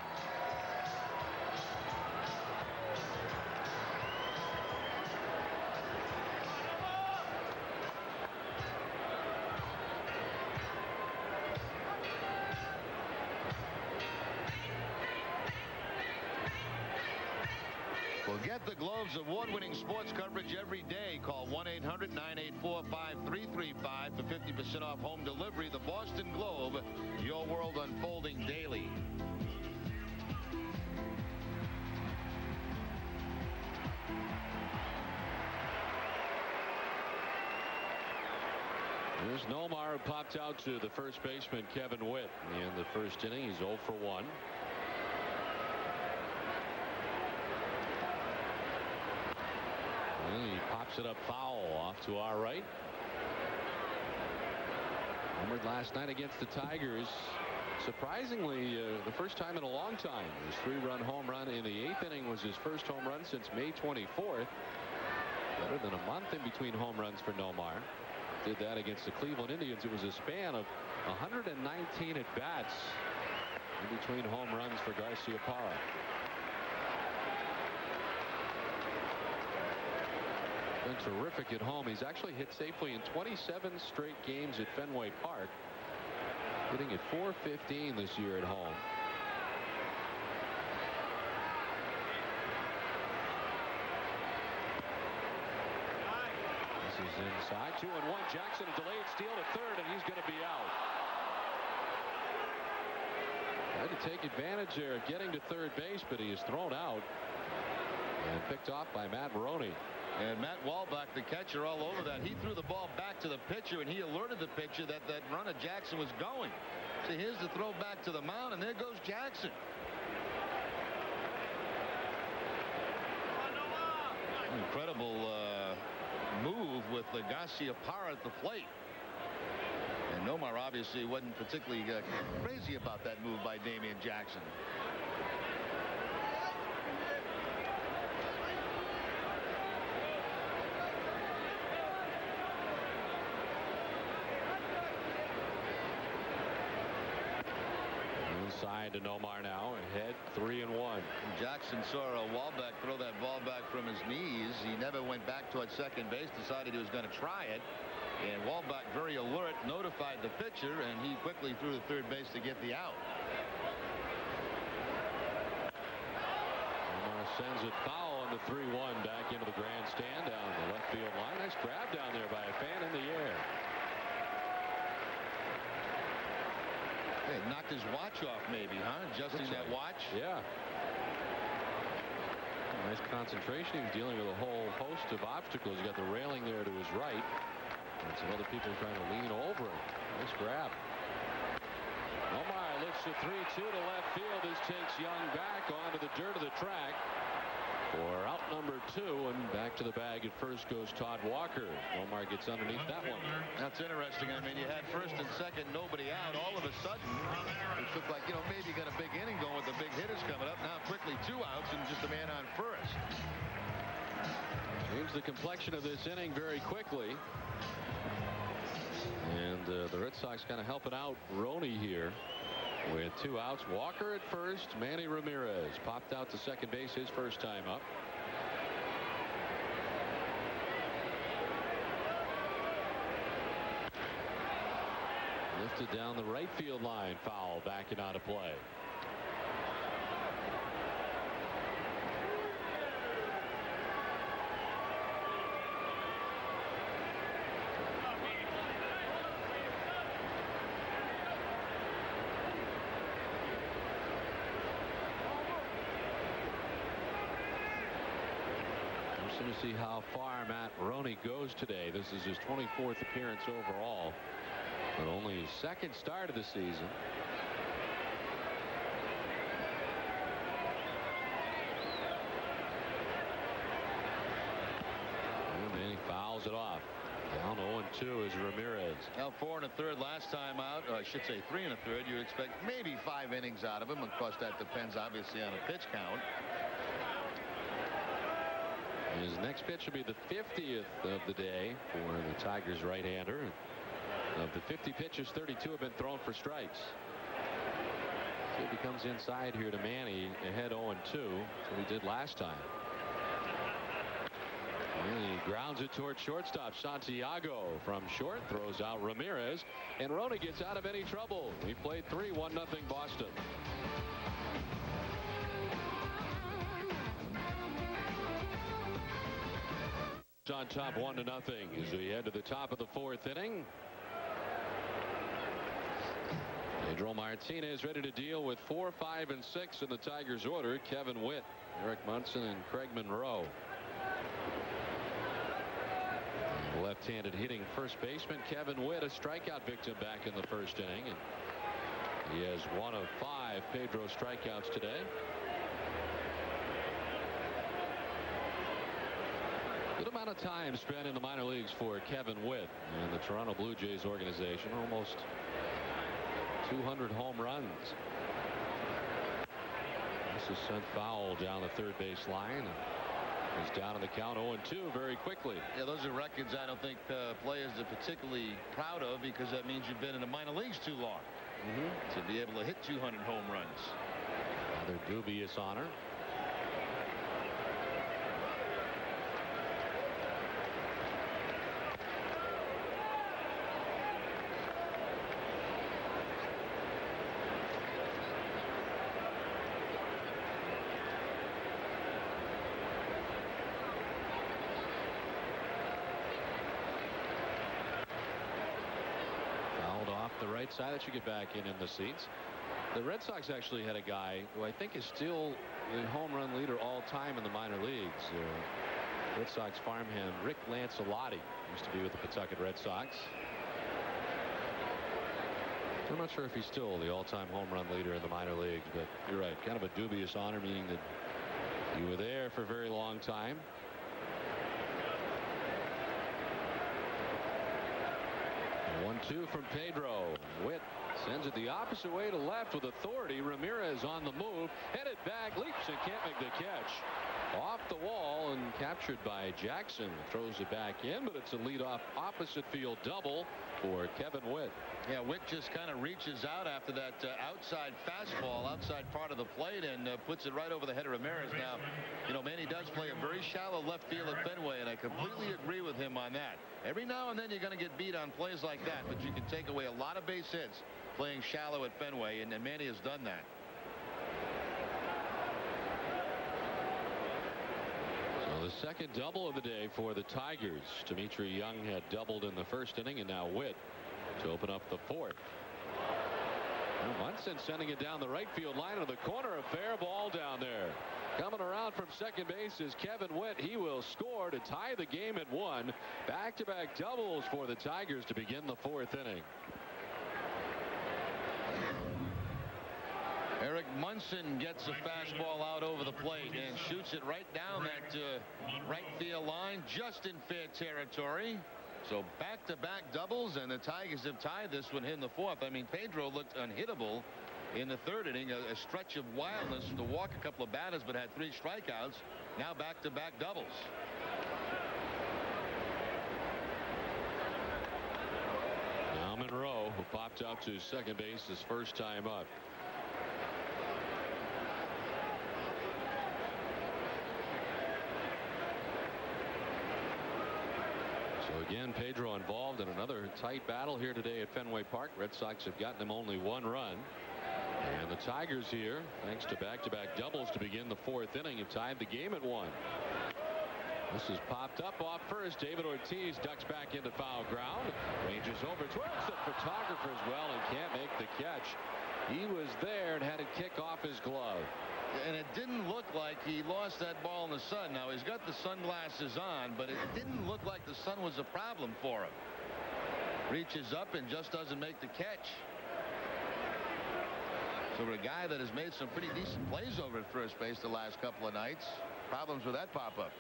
Get the Globe's award-winning sports coverage every day. Call 1-800-984-5335 for 50% off home delivery. The Boston Globe, your world unfolding daily. Here's Nomar, who popped out to the first baseman Kevin Witt in the first inning. He's 0 for 1. He pops it up foul off to our right. Homered last night against the Tigers. Surprisingly, the first time in a long time. His 3-run home run in the 8th inning was his first home run since May 24th. Better than a month in between home runs for Nomar. Did that against the Cleveland Indians. It was a span of 119 at bats in between home runs for Garciaparra. Been terrific at home. He's actually hit safely in 27 straight games at Fenway Park, hitting at .415 this year at home. This is inside. 2-1. Jackson, a delayed steal to third, and he's going to be out. Tried to take advantage there of getting to third base, but he is thrown out and picked off by Matt Roney. And Matt Walbach, the catcher, all over that. He threw the ball back to the pitcher, and he alerted the pitcher that that run of Jackson was going. So here's the throw back to the mound, and there goes Jackson. Incredible move with the Garciaparra at the plate. And Nomar obviously wasn't particularly crazy about that move by Damian Jackson. Inside to Nomar now, ahead 3-1. Jackson saw Walbach throw that ball back from his knees. He never went back towards second base, decided he was going to try it. And Walbach, very alert, notified the pitcher, and he quickly threw to third base to get the out. Nomar sends it foul on the 3-1 back into the grandstand down the left field line. Nice grab down there by a fan in the air. Hey, knocked his watch off maybe, huh? Adjusting that watch. Yeah. Nice concentration. He was dealing with a whole host of obstacles. You got the railing there to his right. And some other people trying to lean over him. Nice grab. Nomar lifts a 3-2 to left field. This takes Young back onto the dirt of the track. for out number 2, and back to the bag at first goes Todd Walker. Nomar gets underneath that one. That's interesting. I mean, you had first and second, nobody out. All of a sudden, it looked like, maybe you got a big inning going with the big hitters coming up. Now quickly 2 outs and just a man on first. Changed the complexion of this inning very quickly. And the Red Sox kind of helping out Roney here with 2 outs. Walker at first. Manny Ramirez popped out to second base his first time up. Lifted down the right field line. Foul, backing out of play. To see how far Matt Roney goes today. This is his 24th appearance overall, but only his 2nd start of the season. And then he fouls it off. Down 0-2 is Ramirez. Now 4 1/3 last time out, or I should say 3 1/3. You expect maybe 5 innings out of him. Of course, that depends obviously on the pitch count. His next pitch will be the 50th of the day for the Tigers right-hander. Of the 50 pitches, 32 have been thrown for strikes. So he comes inside here to Manny ahead 0-2. That's what he did last time. And he grounds it towards shortstop. Santiago from short throws out Ramirez, and Roney gets out of any trouble. He played 3, 1-0 Boston. On top 1-0 as we head to the top of the 4th inning. Pedro Martinez ready to deal with 4, 5, and 6 in the Tigers order. Kevin Witt, Eric Munson, and Craig Monroe. Left-handed hitting first baseman Kevin Witt, a strikeout victim back in the 1st inning, and he has 1 of 5 Pedro strikeouts today. Good amount of time spent in the minor leagues for Kevin Witt and the Toronto Blue Jays organization. Almost 200 home runs. This is sent foul down the 3rd base line. He's down in the count 0-2 very quickly. Yeah, those are records I don't think players are particularly proud of, because that means you've been in the minor leagues too long to be able to hit 200 home runs. Another dubious honor. Right side. That should get back in the seats. The Red Sox actually had a guy who I think is still the home run leader all time in the minor leagues. Red Sox farmhand Rick Lancelotti used to be with the Pawtucket Red Sox. I'm not sure if he's still the all-time home run leader in the minor leagues, but you're right, kind of a dubious honor, meaning that you were there for a very long time. One-two from Pedro. Witt sends it the opposite way to left with authority. Ramirez on the move, headed back, leaps and can't make the catch. Off the wall and captured by Jackson. Throws it back in, but it's a leadoff opposite field double for Kevin Witt. Yeah, Witt just kind of reaches out after that outside fastball, outside part of the plate, and puts it right over the head of Ramirez. Now, Manny does play a very shallow left field at Fenway, and I completely agree with him on that. Every now and then you're going to get beat on plays like that, but you can take away a lot of base hits playing shallow at Fenway, and Manny has done that. So the second double of the day for the Tigers. Dimitri Young had doubled in the 1st inning, and now Witt to open up the 4th. Munson sending it down the right field line into the corner. A fair ball down there. Coming around from second base is Kevin Witt. He will score to tie the game at 1. Back-to-back doubles for the Tigers to begin the 4th inning. Eric Munson gets a fastball out over the plate and shoots it right down that right field line, just in fair territory. So back-to-back doubles, and the Tigers have tied this one in the fourth. I mean, Pedro looked unhittable in the third inning, a stretch of wildness to walk a couple of batters, but had 3 strikeouts. Now back-to-back doubles. Now Monroe, who popped out to second base his first time up. So again, Pedro involved in another tight battle here today at Fenway Park. Red Sox have gotten him only 1 run. And the Tigers here, thanks to back-to-back doubles to begin the fourth inning, have tied the game at 1. This is popped up off first. David Ortiz ducks back into foul ground. Ranges over towards the photographer as well and can't make the catch. He was there and had to kick off his glove. And it didn't look like he lost that ball in the sun. Now he's got the sunglasses on, but it didn't look like the sun was a problem for him. Reaches up and just doesn't make the catch. So for a guy that has made some pretty decent plays over at first base the last couple of nights, problems with that pop-up.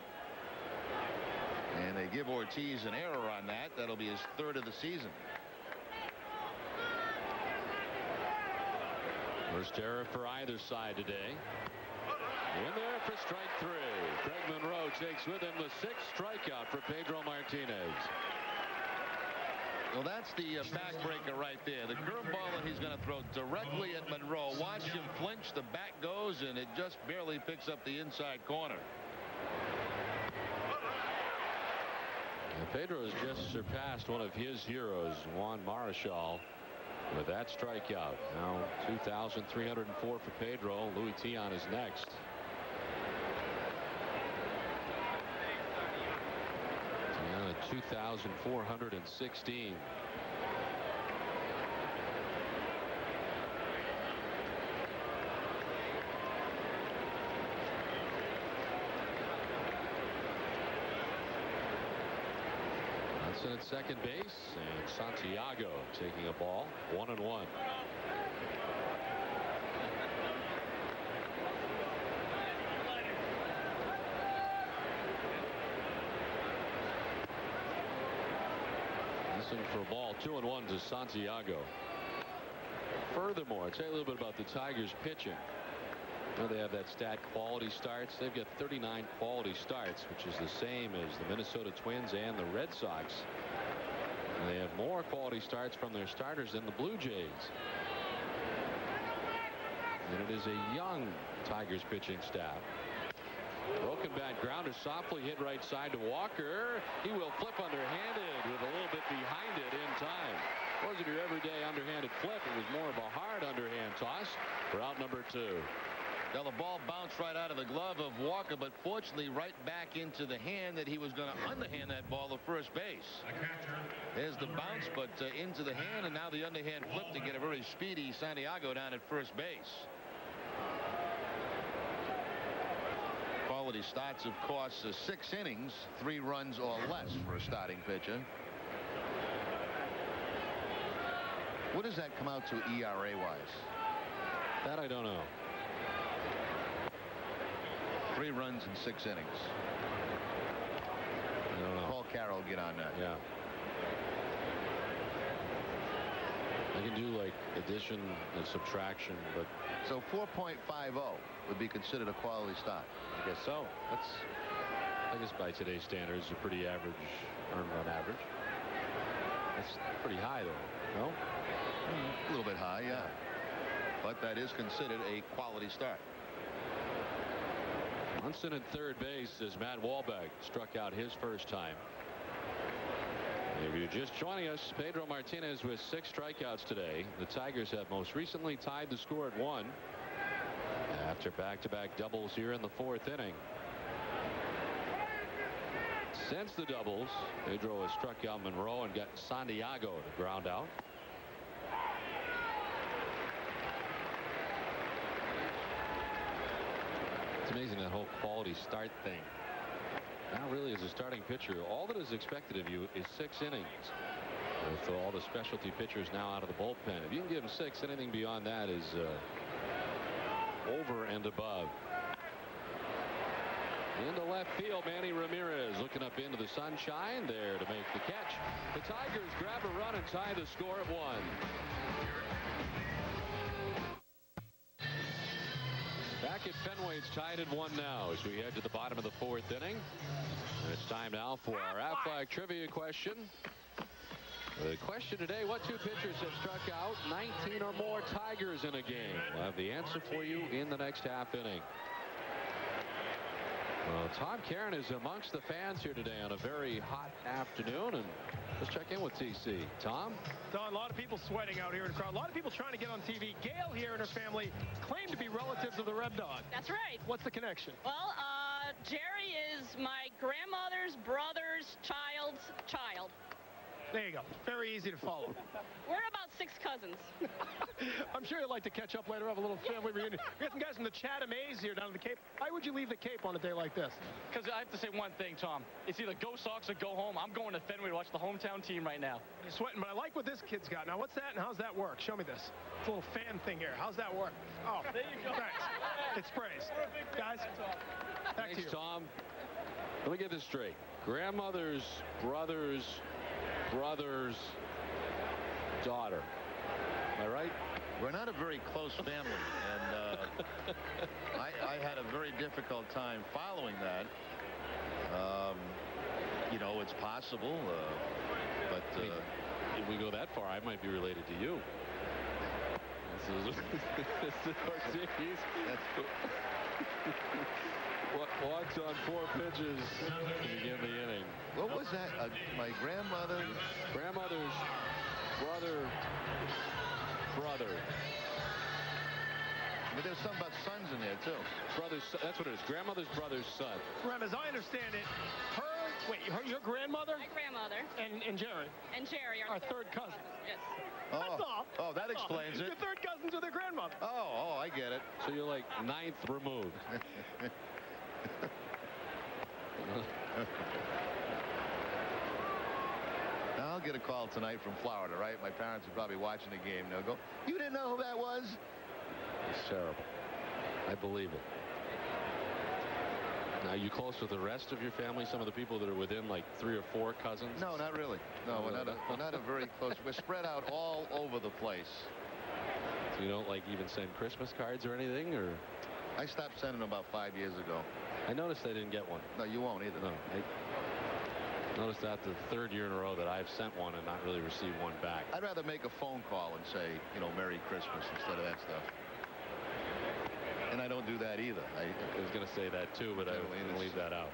And they give Ortiz an error on that. That'll be his 3rd of the season. First error for either side today. In there for strike 3. Craig Monroe takes with him the 6th strikeout for Pedro Martinez. Well, that's the backbreaker right there. The curveball that he's going to throw directly at Monroe. Watch him flinch. The bat goes, and it just barely picks up the inside corner. And Pedro has just surpassed one of his heroes, Juan Marichal, with that strikeout. Now 2,304 for Pedro. Louis Tion is next. Tion at 2,416. At second base, and Santiago taking a ball. 1-1. Listen for a ball. 2-1 to Santiago. Furthermore, I'll tell you a little bit about the Tigers pitching. You know, they have that stat quality starts. They've got 39 quality starts, which is the same as the Minnesota Twins and the Red Sox. And they have more quality starts from their starters than the Blue Jays. And it is a young Tigers pitching staff. Broken bat grounder softly hit right side to Walker. He will flip underhanded with a little bit behind it in time. Wasn't your everyday underhanded flip. It was more of a hard underhand toss for out number 2. Now the ball bounced right out of the glove of Walker, but fortunately right back into the hand that he was going to underhand that ball to first base. There's the bounce, but into the hand, and now the underhand flip to get a very speedy Santiago down at first base. Quality starts, of course, 6 innings, 3 runs or less for a starting pitcher. What does that come out to ERA-wise? That I don't know. 3 runs in 6 innings. I don't know. Paul Carroll get on that. Yeah. I can do like addition and subtraction, but so 4.50 would be considered a quality start. I guess so. That's, I guess by today's standards, a pretty average earned run average. That's pretty high though. No? A little bit high, yeah. But that is considered a quality start. Munson at third base as Matt Wahlbeck struck out his first time. If you're just joining us, Pedro Martinez with 6 strikeouts today. The Tigers have most recently tied the score at 1 after back-to-back doubles here in the 4th inning. Since the doubles, Pedro has struck out Monroe and got Santiago to ground out. It's amazing, that whole quality start thing. Now really, as a starting pitcher, all that is expected of you is 6 innings. With all the specialty pitchers now out of the bullpen, if you can give them 6, anything beyond that is over and above. Into left field, Manny Ramirez looking up into the sunshine there to make the catch. The Tigers grab a run and tie the score at 1. Back at Fenway, it's tied at 1 now as we head to the bottom of the 4th inning. And it's time now for our Aflac trivia question. The question today, what 2 pitchers have struck out 19 or more Tigers in a game? We'll have the answer for you in the next half inning. Well, Tom Caron is amongst the fans here today on a very hot afternoon, and let's check in with TC. Tom? Don, a lot of people sweating out here in the crowd. A lot of people trying to get on TV. Gail here and her family claim to be relatives of the Red Dog. That's right. What's the connection? Well, Jerry is my grandmother's brother's child's child. There you go. Very easy to follow. We're about 6 cousins. I'm sure you'd like to catch up later, have a little family reunion. We got some guys from the Chatham A's here down at the Cape. Why would you leave the Cape on a day like this? Because I have to say one thing, Tom. It's either go Sox or go home. I'm going to Fenway to watch the hometown team right now. You're sweating, but I like what this kid's got. Now, what's that and how's that work? Show me this. It's a little fan thing here. How's that work? Oh, there you go. Thanks. It sprays. Guys, back to you. Thanks, Tom. Let me get this straight. Grandmother's brother's daughter. Am I right? We're not a very close family, and I had a very difficult time following that. You know, it's possible, but if we go that far, I might be related to you. This is Ortiz. Walks on 4 pitches to begin the inning. What was that? My grandmother's brother. But there's something about sons in there too. That's what it is. Grandmother's brother's son. Rem, as I understand it, your grandmother? My grandmother. And Jerry? And Jerry, our third cousin. Yes. That's all. Oh, that explains it. Your third cousins with their grandmother. Oh, I get it. So you're like 9th removed. I'll get a call tonight from Florida, right? My parents are probably watching the game. They'll go, "You didn't know who that was?" It's terrible. I believe it. Now, are you close with the rest of your family? Some of the people that are within like 3 or 4 cousins? No, not really. No, we're not a very close. We're spread out all over the place. So you don't like even send Christmas cards or anything, or? I stopped sending them about 5 years ago. I noticed I didn't get one. No, you won't either. No, I noticed that the 3rd year in a row that I've sent one and not really received one back. I'd rather make a phone call and say, you know, Merry Christmas instead of that stuff. And I don't do that either. I was going to say that too, but I was going to leave that out.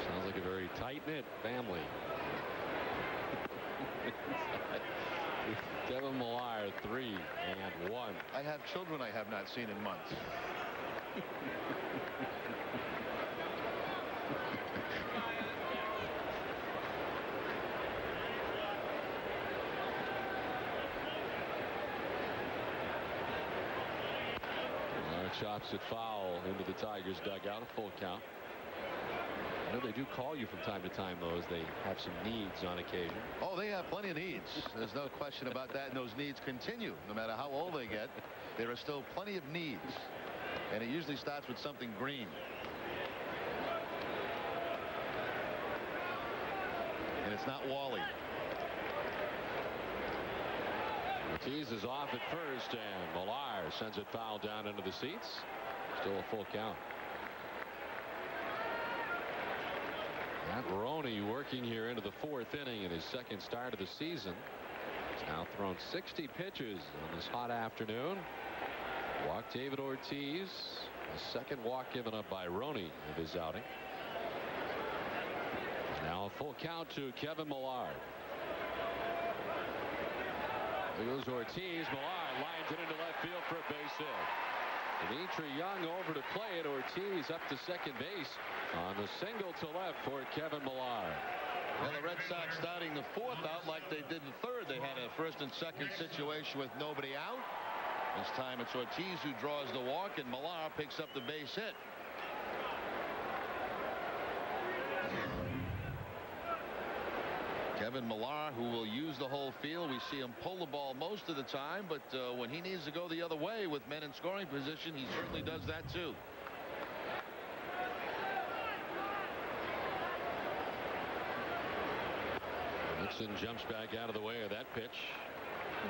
Sounds like a very tight-knit family. Kevin Millar, 3-1. I have children I have not seen in months. Chops it foul into the Tigers dugout, a full count. I know they do call you from time to time, though, as they have some needs on occasion. Oh, they have plenty of needs. There's no question about that, and those needs continue. No matter how old they get, there are still plenty of needs. And it usually starts with something green. And it's not Wally. Ortiz is off at first, and Millar sends it foul down into the seats. Still a full count. Matt Roney working here into the 4th inning in his 2nd start of the season. He's now thrown 60 pitches on this hot afternoon. Walked David Ortiz. A 2nd walk given up by Roney of his outing. Now a full count to Kevin Millar. There goes Ortiz. Millar lines it into left field for a base hit. Dimitri Young over to play it. Ortiz up to 2nd base on the single to left for Kevin Millar. Well, the Red Sox starting the 4th out like they did the 3rd. They had a 1st and 2nd situation with nobody out. This time it's Ortiz who draws the walk, and Millar picks up the base hit. Kevin Millar, who will use the whole field. We see him pull the ball most of the time, but when he needs to go the other way with men in scoring position, he certainly does that too. Nixon jumps back out of the way of that pitch.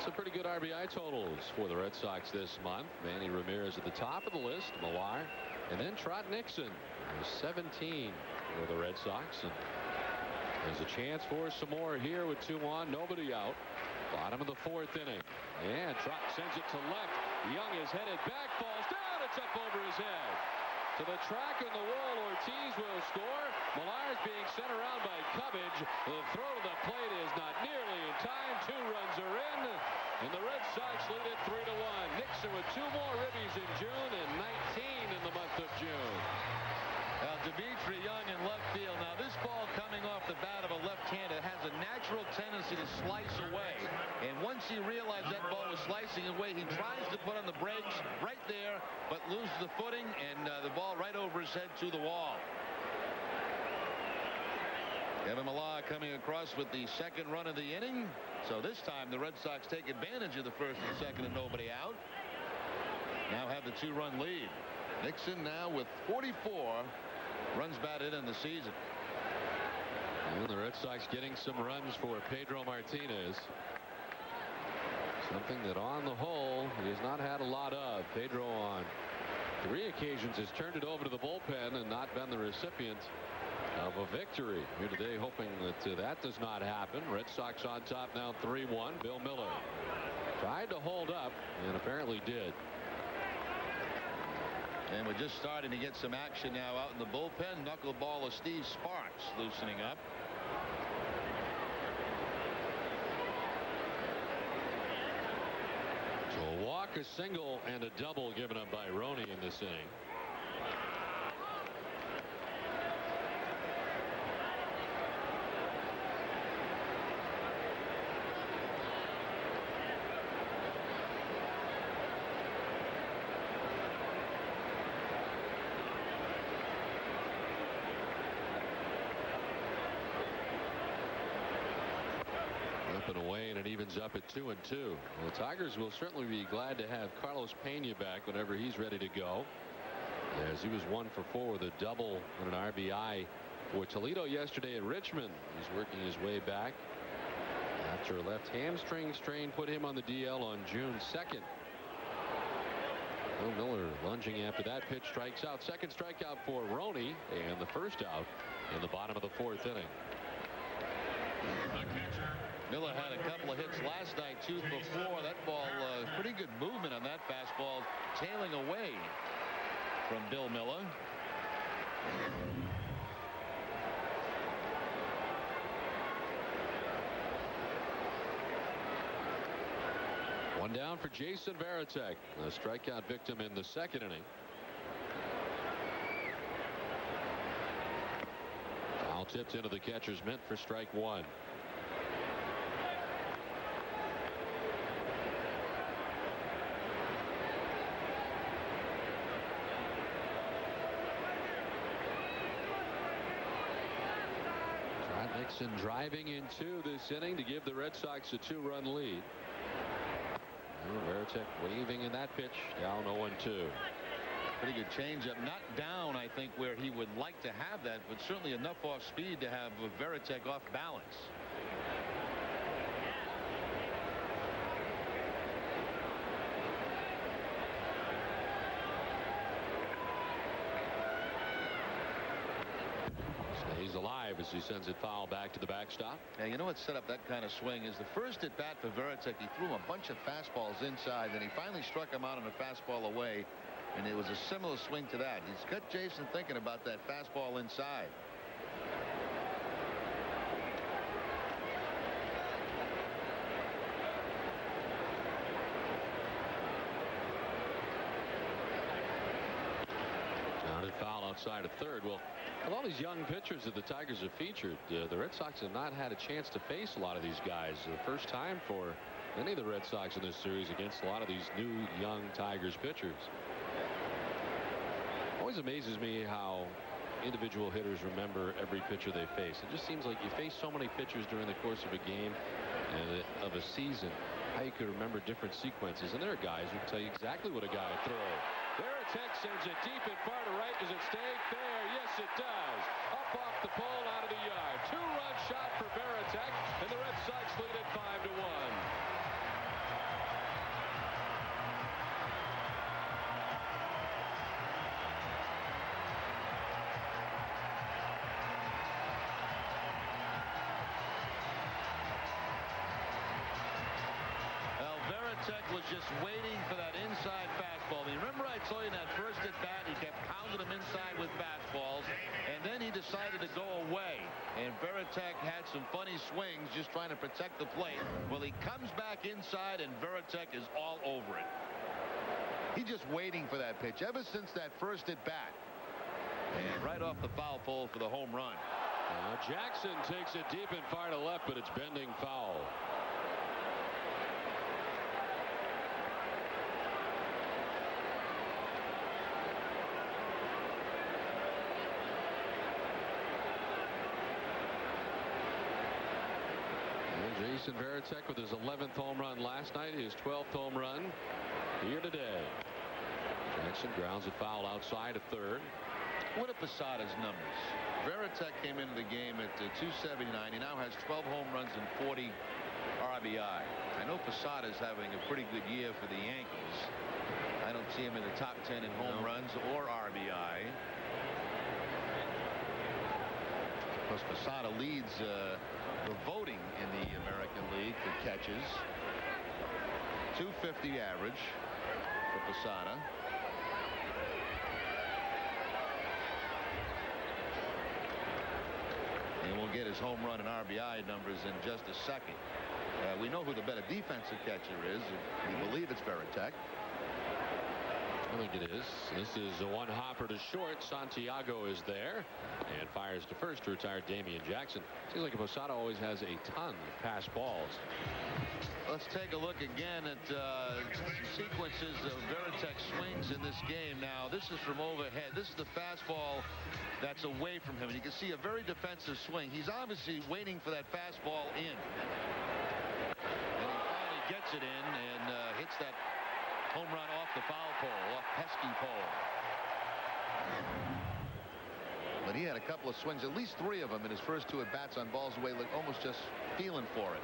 Some pretty good RBI totals for the Red Sox this month. Manny Ramirez at the top of the list, Millar, and then Trot Nixon, 17 for the Red Sox. And there's a chance for some more here with 2 on, nobody out. Bottom of the 4th inning. And Trot sends it to left. Young is headed back, falls down. It's up over his head. To the track on the wall, Ortiz will score. Millar's being sent around by Cubbage. The throw to the plate is not nearly in time. 2 runs are in, and the Red Sox lead it 3-1. Nixon with 2 more ribbies in June and 19 in the month of June. Dimitri Young in left field. Now this ball coming off the bat of a left-hander has a natural tendency to slice away. And once he realized that ball was slicing away, he tries to put on the brakes right there, but loses the footing, and the ball right over his head to the wall. Kevin Millar coming across with the 2nd run of the inning. So this time the Red Sox take advantage of the 1st and 2nd and nobody out. Now have the 2-run lead. Nixon now with 44 runs batted in the season. And the Red Sox getting some runs for Pedro Martinez. Something that on the whole he has not had a lot of. Pedro on 3 occasions has turned it over to the bullpen and not been the recipient of a victory. Here today hoping that that does not happen. Red Sox on top now 3-1. Bill Miller tried to hold up and apparently did. And we're just starting to get some action now out in the bullpen. Knuckleballer Steve Sparks loosening up. So a walk, a single, and a double given up by Roney in this inning. Up at 2-2. The Tigers will certainly be glad to have Carlos Pena back whenever he's ready to go, as he was 1 for 4 with a double and an RBI for Toledo yesterday at Richmond. He's working his way back after a left hamstring strain put him on the DL on June 2nd. Bill Miller lunging after that pitch, strikes out. 2nd strikeout for Roney, and the 1st out in the bottom of the 4th inning. Miller had a couple of hits last night, 2 for 4. That ball, pretty good movement on that fastball, tailing away from Bill Miller. One down for Jason Varitek, a strikeout victim in the 2nd inning. Foul tipped into the catcher's mitt for strike 1. Nixon driving into this inning to give the Red Sox a 2-run lead. Varitek waving in that pitch, down 0-2. Pretty good changeup, not down I think where he would like to have that, but certainly enough off speed to have Varitek off balance. Alive as he sends it foul back to the backstop. And you know what set up that kind of swing is the first at bat for Varitek. He threw a bunch of fastballs inside, then he finally struck him out on a fastball away, and it was a similar swing to that. He's got Jason thinking about that fastball inside. Grounded foul outside of 3rd. Well, with all these young pitchers that the Tigers have featured, the Red Sox have not had a chance to face a lot of these guys. The first time for any of the Red Sox in this series against a lot of these new young Tigers pitchers. Always amazes me how individual hitters remember every pitcher they face. It just seems like you face so many pitchers during the course of a game and of a season, how you could remember different sequences. And there are guys who can tell you exactly what a guy threw. Varitek sends it deep and far to right. Does it stay fair? Yes, it does. Up off the pole, out of the yard. Two-run shot for Varitek, and the Red Sox lead it 5-1. Was just waiting for that inside fastball. I mean, remember I told you in that first at bat he kept pounding him inside with fastballs, and then he decided to go away, and Varitek had some funny swings just trying to protect the plate. Well, he comes back inside and Varitek is all over it. He's just waiting for that pitch ever since that first at bat, and right off the foul pole for the home run. Now Jackson takes it deep and far to left, but it's bending foul. Jason Varitek with his 11th home run last night, his 12th home run here today. Jackson grounds it foul outside at third. What are Posada's numbers? Varitek came into the game at 279. He now has 12 home runs and 40 RBI. I know Posada's having a pretty good year for the Yankees. I don't see him in the top 10 in home runs or RBI. Of course, Posada leads the voting in the American League for catches. 250 average for Posada. And we'll get his home run and RBI numbers in just a second. We know who the better defensive catcher is. We believe it's Varitek. I think it is. This is a one hopper to short. Santiago is there and fires to first to retire Damian Jackson. Seems like Posada always has a ton of pass balls. Let's take a look again at sequences of Varitek swings in this game. Now this is from overhead. This is the fastball that's away from him. You can see a very defensive swing. He's obviously waiting for that fastball in. And he finally gets it in and hits that home run off the foul pole, off pesky pole. But he had a couple of swings, at least 3 of them in his first 2 at bats on balls away, like almost just feeling for it.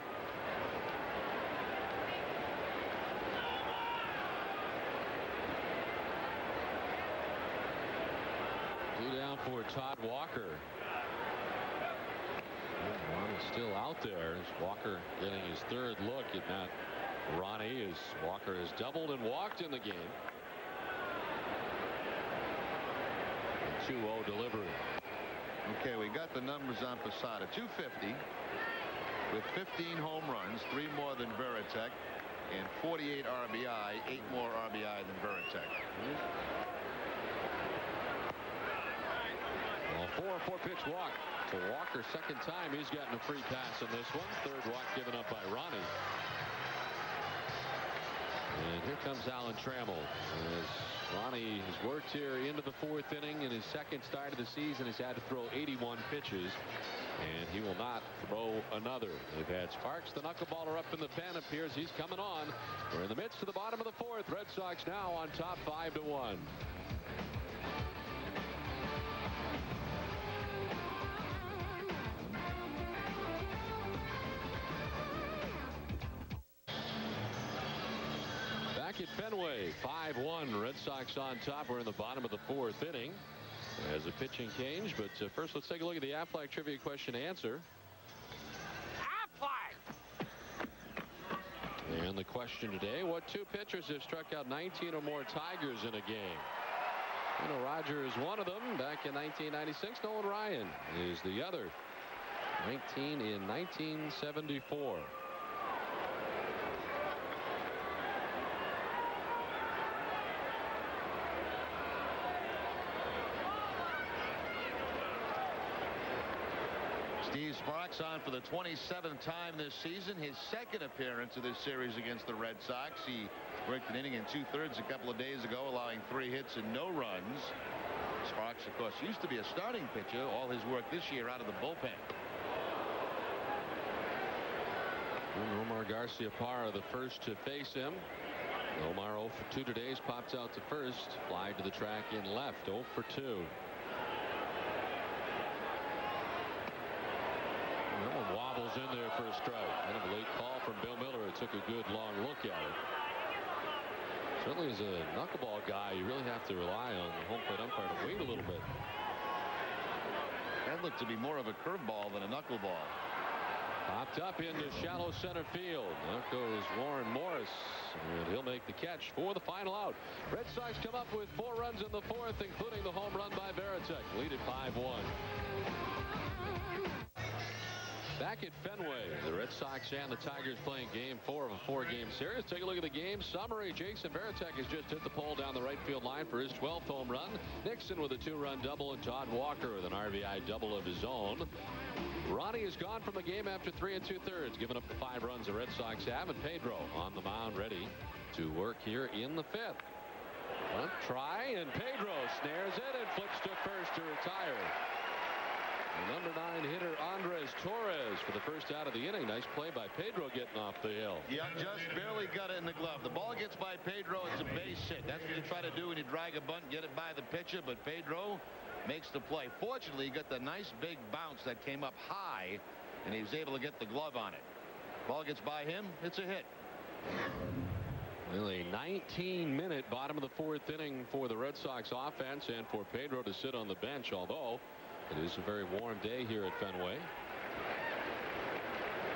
Two down for Todd Walker. Ronnie's still out there. Walker getting his 3rd look at that. Ronnie, as Walker has doubled and walked in the game. 2-0 delivery. Okay, we got the numbers on Posada. 250 with 15 home runs, 3 more than Varitek, and 48 RBI, 8 more RBI than Varitek. Well, 4-pitch walk to Walker. Second time he's gotten a free pass in this one. 3rd walk given up by Ronnie. And here comes Alan Trammell. As Ronnie has worked here into the 4th inning in his 2nd start of the season. He's had to throw 81 pitches, and he will not throw another. They've had sparks. The knuckleballer up in the pen. Appears he's coming on. We're in the midst of the bottom of the 4th. Red Sox now on top 5-1. At Fenway, 5-1. Red Sox on top. We're in the bottom of the 4th inning as a pitching change. But first, let's take a look at the Aflac trivia question answer. Aflac! And the question today: what 2 pitchers have struck out 19 or more Tigers in a game? You know, Roger is one of them back in 1996. Nolan Ryan is the other. 19 in 1974. Steve Sparks on for the 27th time this season, his 2nd appearance of this series against the Red Sox. He worked an inning in 2/3 a couple of days ago, allowing 3 hits and no runs. Sparks, of course, used to be a starting pitcher. All his work this year out of the bullpen. Omar Garcia-Parra, the first to face him. Omar 0 for 2 today. Pops out to first. Fly to the track in left. 0 for 2. That one wobbles in there for a strike. Kind of a late call from Bill Miller. It took a good long look at it. Certainly as a knuckleball guy, you really have to rely on the home plate umpire to wait a little bit. That looked to be more of a curveball than a knuckleball. Popped up into shallow center field. Out goes Warren Morris, and he'll make the catch for the final out. Red Sox come up with 4 runs in the 4th, including the home run by Varitek. Lead at 5-1. Back at Fenway, the Red Sox and the Tigers playing game 4 of a 4-game series. Take a look at the game summary. Jason Varitek has just hit the pole down the right field line for his 12th home run. Nixon with a 2-run double, and Todd Walker with an RBI double of his own. Ronnie is gone from the game after 3 2/3, giving up the 5 runs the Red Sox have, and Pedro on the mound ready to work here in the 5th. One try, and Pedro snares it and flips to first to retire. The number 9 hitter Andres Torres for the first out of the inning. Nice play by Pedro getting off the hill. Yeah, just barely got it in the glove. The ball gets by Pedro. It's a base hit. That's what you try to do when you drag a bunt, get it by the pitcher. But Pedro makes the play. Fortunately, he got the nice big bounce that came up high, and he was able to get the glove on it. Ball gets by him. It's a hit. Well, a 19-minute bottom of the 4th inning for the Red Sox offense, and for Pedro to sit on the bench, although it is a very warm day here at Fenway.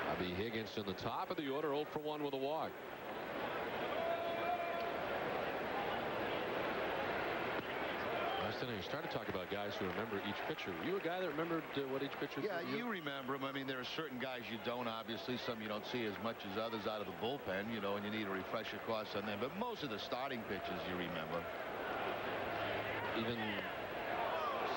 Bobby Higginson, the top of the order, 0 for 1 with a walk. Last inning, you started talking about guys who remember each pitcher. Were you a guy that remembered what each pitcher Yeah, did? you remember them. I mean, there are certain guys you don't, obviously. Some you don't see as much as others out of the bullpen, you know, and you need a refresher course on them. But most of the starting pitchers you remember. Even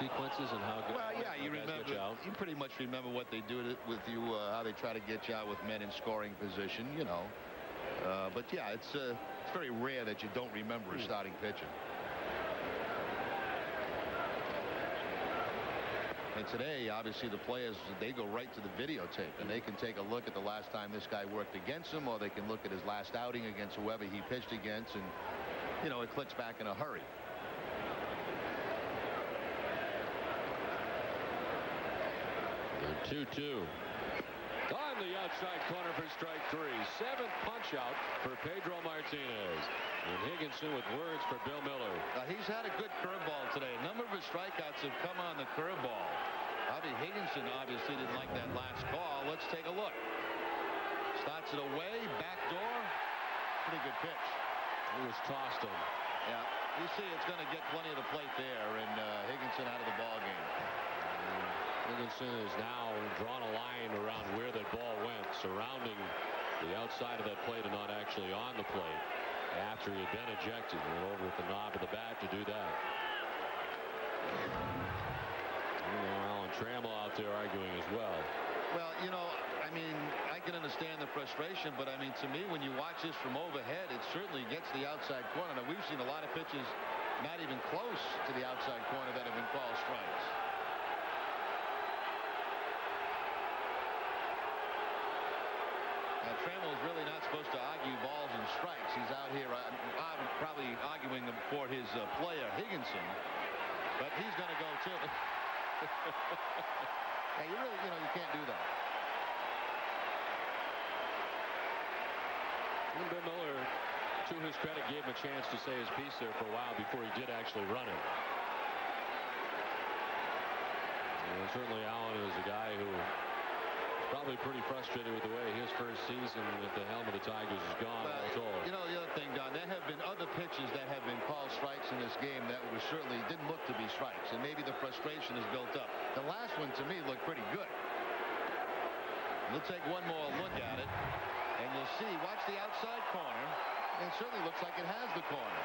sequences and how good. Well, yeah, you remember. You pretty much remember what they do with you, how they try to get you out with men in scoring position, you know. But yeah, it's very rare that you don't remember a starting pitcher. And today, obviously, the players, they go right to the videotape, and they can take a look at the last time this guy worked against him, or they can look at his last outing against whoever he pitched against, and, you know, it clicks back in a hurry. 2-2. On the outside corner for strike 3. 7th punch out for Pedro Martinez. And Higginson with words for Bill Miller. He's had a good curveball today. A number of his strikeouts have come on the curveball. Bobby Higginson obviously didn't like that last call. Let's take a look. Starts it away, back door. Pretty good pitch. He was tossed him. Yeah, you see it's going to get plenty of the plate there, and Higginson out of the ball game. Higginson has now drawn a line around where that ball went, surrounding the outside of that plate and not actually on the plate after he had been ejected. He went over with the knob of the bat to do that. Alan Trammell out there arguing as well. Well, you know, I mean, I can understand the frustration, but I mean, to me, when you watch this from overhead, it certainly gets the outside corner. Now, we've seen a lot of pitches not even close to the outside corner that have been called strikes. Now, Trammell is really not supposed to argue balls and strikes. He's out here probably arguing for his player, Higginson, but he's going to go too. Yeah, you can't do that. Bill Miller, to his credit, gave him a chance to say his piece there for a while before he did actually run it. And certainly Allen is a guy who is probably pretty frustrated with the way his first season at the helm of the Tigers has gone. You know, the other thing, Don, there have been other pitches that have been called strikes in this game that was certainly didn't look to be strikes, and maybe the frustration is built up. The last one, to me, looked pretty good. We'll take one more look at it, and you'll see, watch the outside corner. It certainly looks like it has the corner.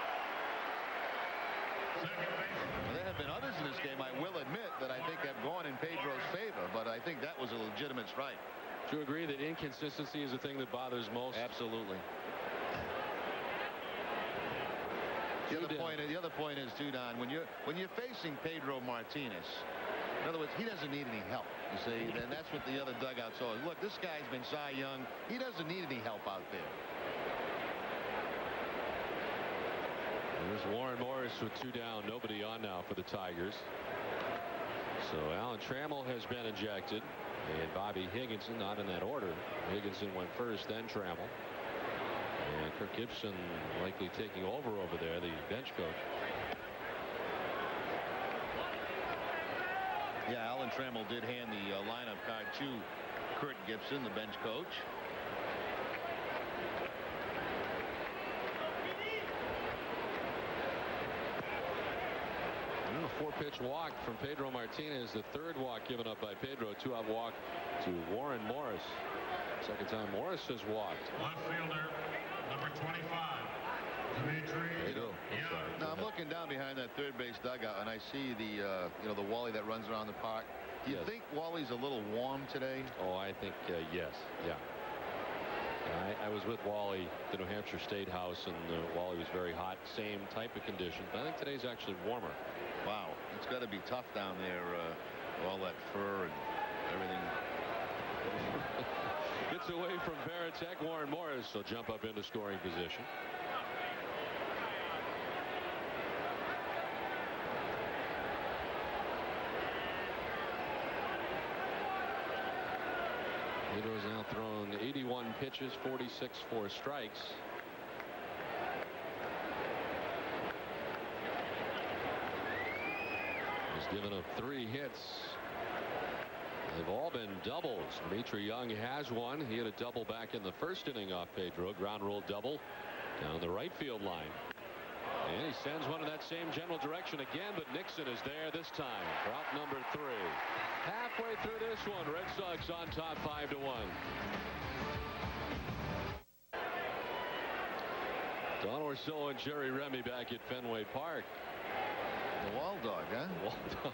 There have been others in this game, I will admit, that I think have gone in Pedro's favor, but I think that was a legitimate strike. Do you agree that inconsistency is the thing that bothers most? Absolutely. The other point is too, Don, when you're facing Pedro Martinez, in other words, he doesn't need any help. You see, and that's what the other dugout saw. Look, this guy's been Cy Young. He doesn't need any help out there. There's Warren Morris with 2 down, nobody on now for the Tigers. So Alan Trammell has been ejected, and Bobby Higginson not in that order. Higginson went first, then Trammell. And Kirk Gibson likely taking over there, the bench coach. Yeah, Alan Trammell did hand the lineup card to Kurt Gibson, the bench coach. A 4-pitch walk from Pedro Martinez, the 3rd walk given up by Pedro. 2-out walk to Warren Morris. Second time Morris has walked. Left fielder, number 25, Pedro. Now I'm looking down behind that third base dugout, and I see the the Wally that runs around the park. Do you think Wally's a little warm today? Oh, I think yes. Yeah. I was with Wally at the New Hampshire State House, and Wally was very hot. Same type of conditions, but I think today's actually warmer. Wow, it's got to be tough down there, all that fur and everything. Gets away from Varitek. Warren Morris will jump up into scoring position. Pedro's now thrown 81 pitches, 46 for strikes. He's given up 3 hits. They've all been doubles. Dimitri Young has one. He had a double back in the first inning off Pedro. Ground rule double down the right field line. And he sends one in that same general direction again, but Nixon is there this time for out number 3. Halfway through this one, Red Sox on top 5-1. Don Orsillo and Jerry Remy back at Fenway Park. The Wall Dog, huh? The Wall Dog.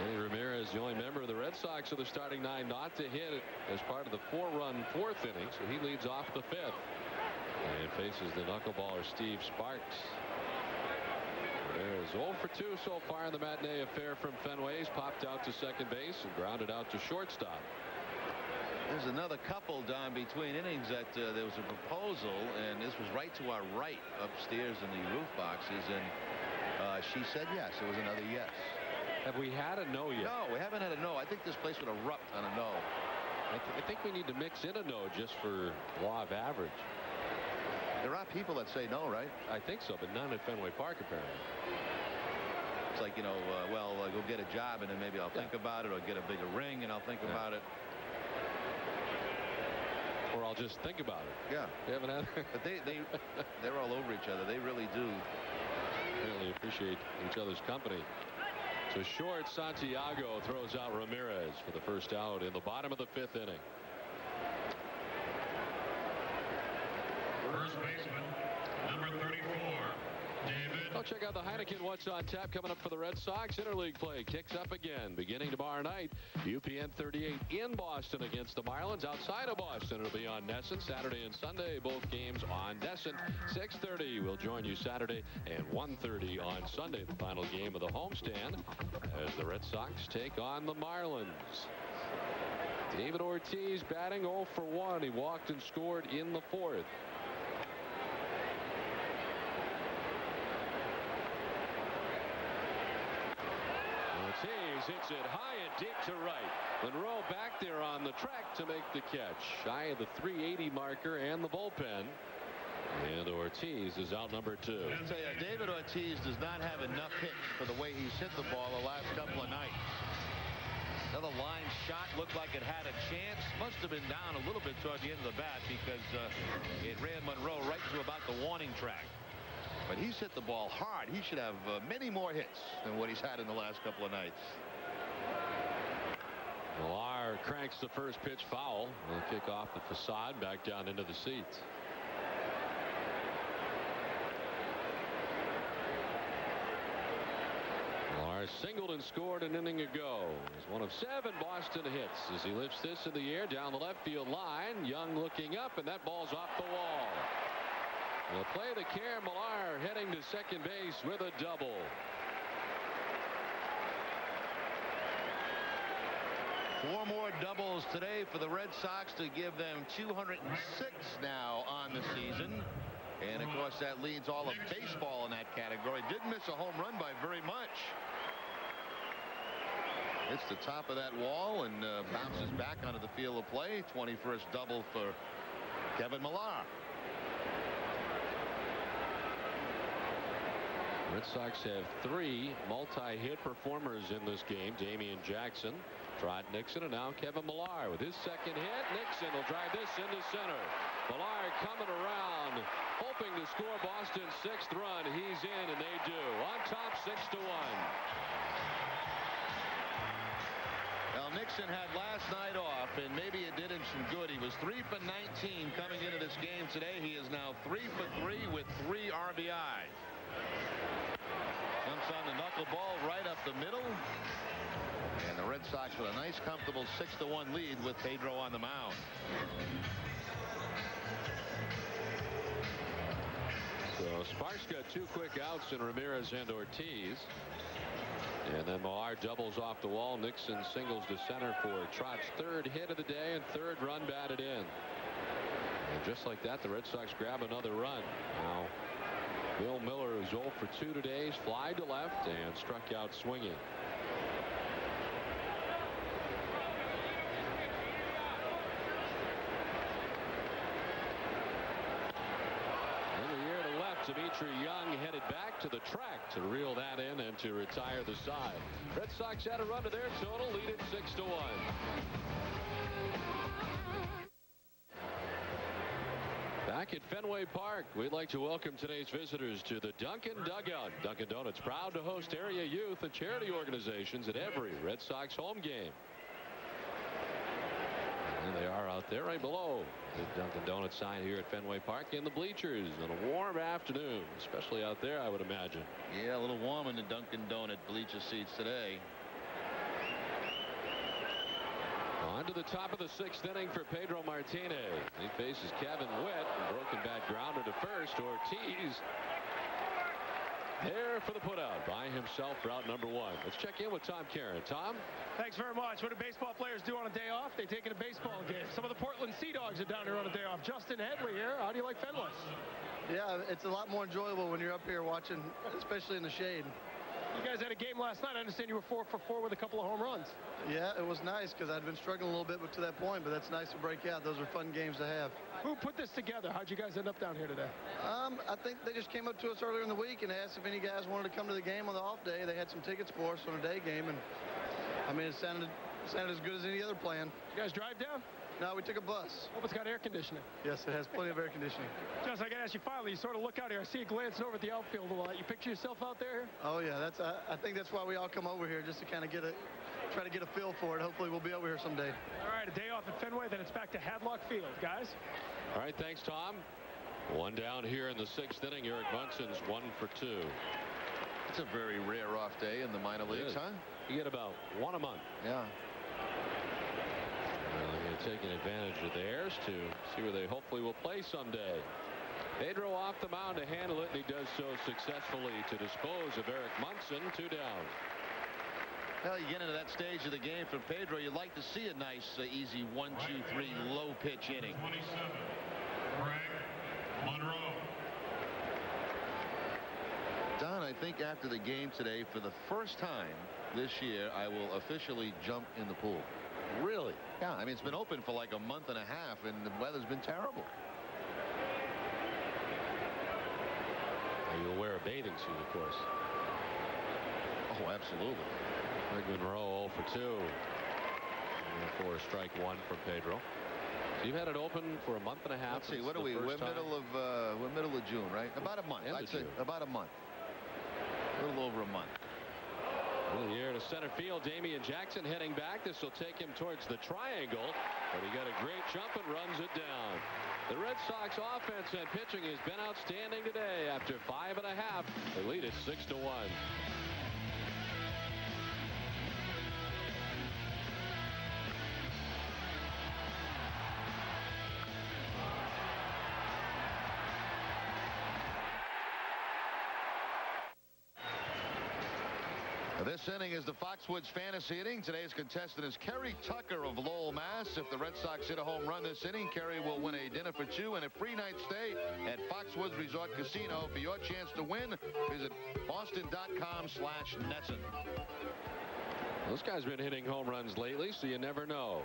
Eddie Ramirez, the only member of the Red Sox of the starting 9 not to hit as part of the 4-run 4th inning, so he leads off the 5th and faces the knuckleballer Steve Sparks. There's 0 for 2 so far in the matinee affair from Fenway. He's popped out to second base and grounded out to shortstop. There's another couple down between innings that there was a proposal, and this was right to our right upstairs in the roof boxes, and she said yes. It was another yes. Have we had a no yet? No, we haven't had a no. I think this place would erupt on a no. I think we need to mix in a no just for law of average. There are people that say no, right? I think so, but none at Fenway Park apparently. It's like, well, go get a job and then maybe I'll think about it, or get a bigger ring and I'll think about it. Or I'll just think about it. Yeah. They haven't had. But they're all over each other. They really do. Really appreciate each other's company. So short, Santiago throws out Ramirez for the first out in the bottom of the 5th inning. First baseman, number 34, David. Oh, check out the Heineken What's on Tap coming up for the Red Sox. Interleague play kicks up again beginning tomorrow night. UPN 38 in Boston against the Marlins. Outside of Boston, it'll be on NESN Saturday and Sunday. Both games on NESN. 6:30. We'll join you Saturday and 1:30 on Sunday. The final game of the homestand as the Red Sox take on the Marlins. David Ortiz batting 0 for 1. He walked and scored in the 4th. Ortiz hits it high and deep to right. Monroe back there on the track to make the catch. Shy of the 380 marker and the bullpen. And Ortiz is out number 2. I'll tell you, David Ortiz does not have enough hit for the way he's hit the ball the last couple of nights. Another line shot looked like it had a chance. Must have been down a little bit toward the end of the bat because it ran Monroe right to about the warning track. But he's hit the ball hard. He should have many more hits than what he's had in the last couple of nights. Millar cranks the first pitch foul. They'll kick off the facade back down into the seats. Millar singled and scored an inning ago. He's one of 7 Boston hits as he lifts this in the air down the left field line. Young looking up, and that ball's off the wall. They'll play the care. Millar heading to second base with a double. Four more doubles today for the Red Sox to give them 206 now on the season. And, of course, that leads all of baseball in that category. Didn't miss a home run by very much. Hits the top of that wall and bounces back onto the field of play. 21st double for Kevin Millar. Red Sox have 3 multi-hit performers in this game. Damian Jackson, Trot Nixon, and now Kevin Millar with his second hit. Nixon will drive this into center. Millar coming around, hoping to score Boston's 6th run. He's in, and they do. On top, 6-1. Well, Nixon had last night off, and maybe it did him some good. He was 3 for 19 coming into this game today. He is now 3 for 3 with 3 RBIs. Jumps on the knuckleball right up the middle. And the Red Sox with a nice, comfortable 6-1 lead with Pedro on the mound. So Sparks got 2 quick outs in Ramirez and Ortiz. And then Millar doubles off the wall. Nixon singles to center for Trot's 3rd hit of the day and 3rd run batted in. And just like that, the Red Sox grab another run. Now, Bill Miller is 0 for 2 today. He's flied to left and struck out swinging. Dimitri Young headed back to the track to reel that in and to retire the side. Red Sox had a run to their total, lead it 6-1. Back at Fenway Park, we'd like to welcome today's visitors to the Dunkin' Dugout. Dunkin' Donuts proud to host area youth and charity organizations at every Red Sox home game. And they are out there right below the Dunkin' Donuts sign here at Fenway Park in the bleachers on a warm afternoon, especially out there, I would imagine. Yeah, a little warm in the Dunkin' Donut bleacher seats today. On to the top of the 6th inning for Pedro Martinez. He faces Kevin Witt. Broken bat grounder to first. Ortiz there for the putout by himself, route number 1. Let's check in with Tom Caron. Tom? Thanks very much. What do baseball players do on a day off? They take in a baseball game. Some of the Portland Sea Dogs are down here on a day off. Justin Headley here. How do you like Fenway? Yeah, it's a lot more enjoyable when you're up here watching, especially in the shade. You guys had a game last night. I understand you were 4 for 4 with a couple of home runs. Yeah, it was nice because I'd been struggling a little bit to that point, but that's nice to break out. Those are fun games to have. Who put this together? How'd you guys end up down here today? I think they just came up to us earlier in the week and asked if any guys wanted to come to the game on the off day. They had some tickets for us on a day game, and I mean, it sounded as good as any other plan. You guys drive down? No, we took a bus. Hope it's got air conditioning. Yes, it has plenty of air conditioning. Just, I got to ask you finally, you sort of look out here. I see you glancing over at the outfield a lot. You picture yourself out there? Oh, yeah. I think that's why we all come over here, just to kind of try to get a feel for it. Hopefully we'll be over here someday. All right, a day off at Fenway, then it's back to Hadlock Field, guys. All right, thanks, Tom. 1 down here in the 6th inning. Eric Munson's 1 for 2. It's a very rare off day in the minor leagues, huh? You get about 1 a month. Yeah. Taking advantage of theirs to see where they hopefully will play someday. Pedro off the mound to handle it, and he does so successfully to dispose of Eric Munson. 2 down. Well, you get into that stage of the game for Pedro, you'd like to see a nice, easy 1, 2, 3 low pitch inning. 27, Greg Monroe. Don, I think after the game today, for the first time this year, I will officially jump in the pool. Really? Yeah, I mean, it's been open for like a month and a half, and the weather's been terrible. You'll wear a bathing suit, of course. Oh, absolutely. Greg Monroe 0 for 2. For strike 1 from Pedro. So you've had it open for a month and a half. Let's see, what are we? We're middle of June, right? About a month. I'd say about a month. A little over a month. In the air to center field, Damian Jackson heading back. This will take him towards the triangle, but he got a great jump and runs it down. The Red Sox offense and pitching has been outstanding today. After 5 1/2, they lead it 6-1. This inning is the Foxwoods fantasy inning. Today's contestant is Kerry Tucker of Lowell, Mass. If the Red Sox hit a home run this inning, Kerry will win a dinner for two and a free night stay at Foxwoods Resort Casino. For your chance to win, visit boston.com/Nesson. Those guys been hitting home runs lately, so you never know.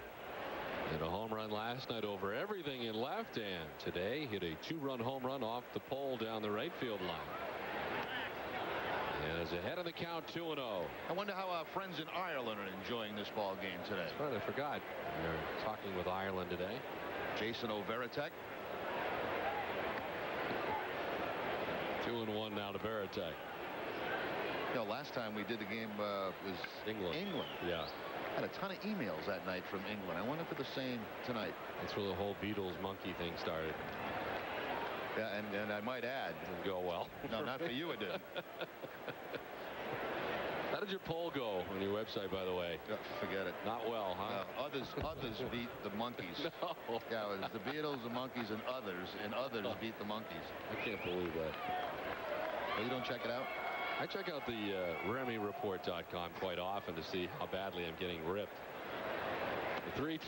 Hit a home run last night over everything in left, and today hit a 2-run home run off the pole down the right field line. And is ahead of the count, 2-0. I wonder how our friends in Ireland are enjoying this ball game today. That's right, I forgot. They're talking with Ireland today. Jason O'Veritek. 2-1 now to Veritek. You know, last time we did the game was England. Yeah. Had a ton of emails that night from England. I wonder if it's the same tonight. That's where the whole Beatles monkey thing started. Yeah, and I might add. Didn't go well. No, not for you, it didn't. How did your poll go on your website, by the way? Forget it. Not well, huh? Others beat the monkeys. No. Yeah, it was the Beatles, the monkeys, and others beat the monkeys. I can't believe that. Well, you don't check it out? I check out the RemyReport.com quite often to see how badly I'm getting ripped. The 3-2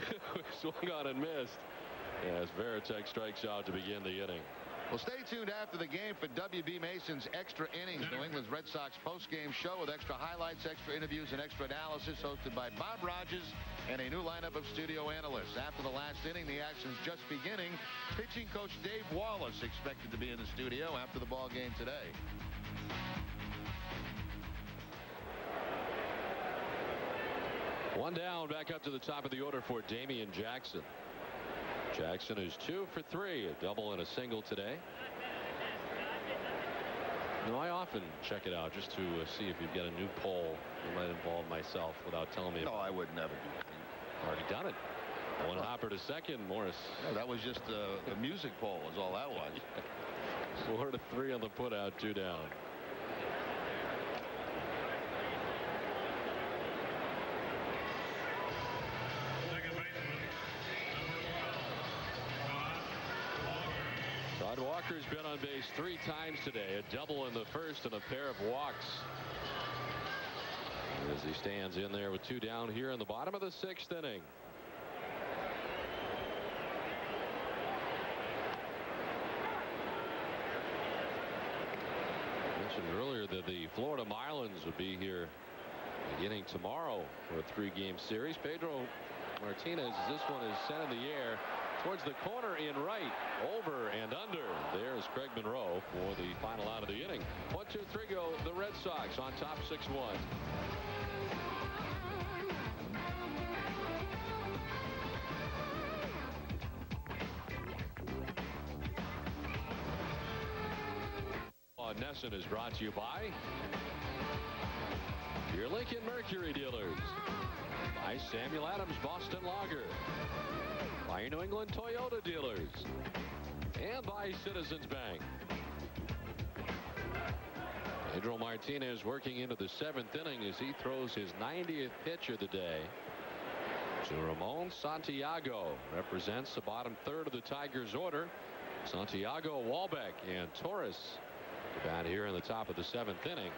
swung on and missed as Veritek strikes out to begin the inning. Well, stay tuned after the game for W.B. Mason's Extra Innings, New England's Red Sox post-game show with extra highlights, extra interviews, and extra analysis, hosted by Bob Rogers and a new lineup of studio analysts. After the last inning, the action's just beginning. Pitching coach Dave Wallace expected to be in the studio after the ball game today. One down, back up to the top of the order for Damian Jackson. Jackson is 2 for 3, a double and a single today. You know, I often check it out just to see if you've got a new poll that might involve myself without telling me. No, I would never do that. Already done it. One hopper to second, Morris. No, that was just a music poll is all that was. 4 to 3 on the putout, 2 down. Walker's been on base 3 times today, a double in the first and a pair of walks. As he stands in there with 2 down here in the bottom of the 6th inning. I mentioned earlier that the Florida Marlins would be here beginning tomorrow for a 3-game series. Pedro Martinez, this one is sent in the air towards the corner in right, over and under. There's Craig Monroe for the final out of the inning. 1, 2, 3 go. The Red Sox on top 6-1. Nesson is brought to you by your Lincoln Mercury dealers, by Samuel Adams Boston Lager, by your New England Toyota dealers, and by Citizens Bank. Pedro Martinez working into the 7th inning as he throws his 90th pitch of the day to Ramon Santiago. Represents the bottom third of the Tigers order. Santiago, Walbeck, and Torres bat here in the top of the 7th inning.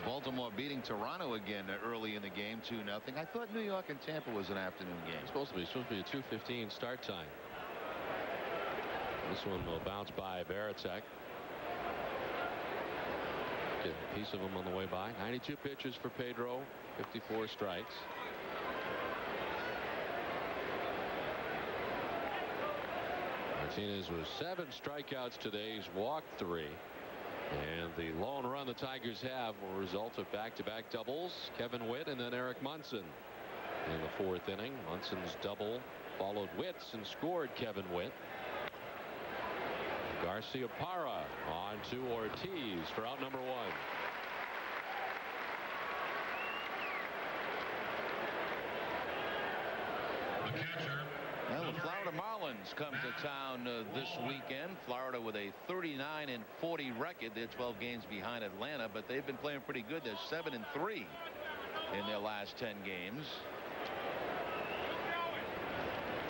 Baltimore beating Toronto again early in the game, 2-0. I thought New York and Tampa was an afternoon game. It's supposed to be a 2:15 start time. This one will bounce by Veritek. Get a piece of him on the way by. 92 pitches for Pedro, 54 strikes. Martinez with 7 strikeouts today. He's walked 3. And the lone run the Tigers have will result of back-to-back doubles. Kevin Witt and then Eric Munson in the 4th inning. Munson's double followed Witt's and scored Kevin Witt. Garcia Parra on to Ortiz for out number 1. The catcher. Well, the Florida Marlins come to town this weekend. Florida with a 39-40 record. They're 12 games behind Atlanta, but they've been playing pretty good. They're 7-3 in their last 10 games.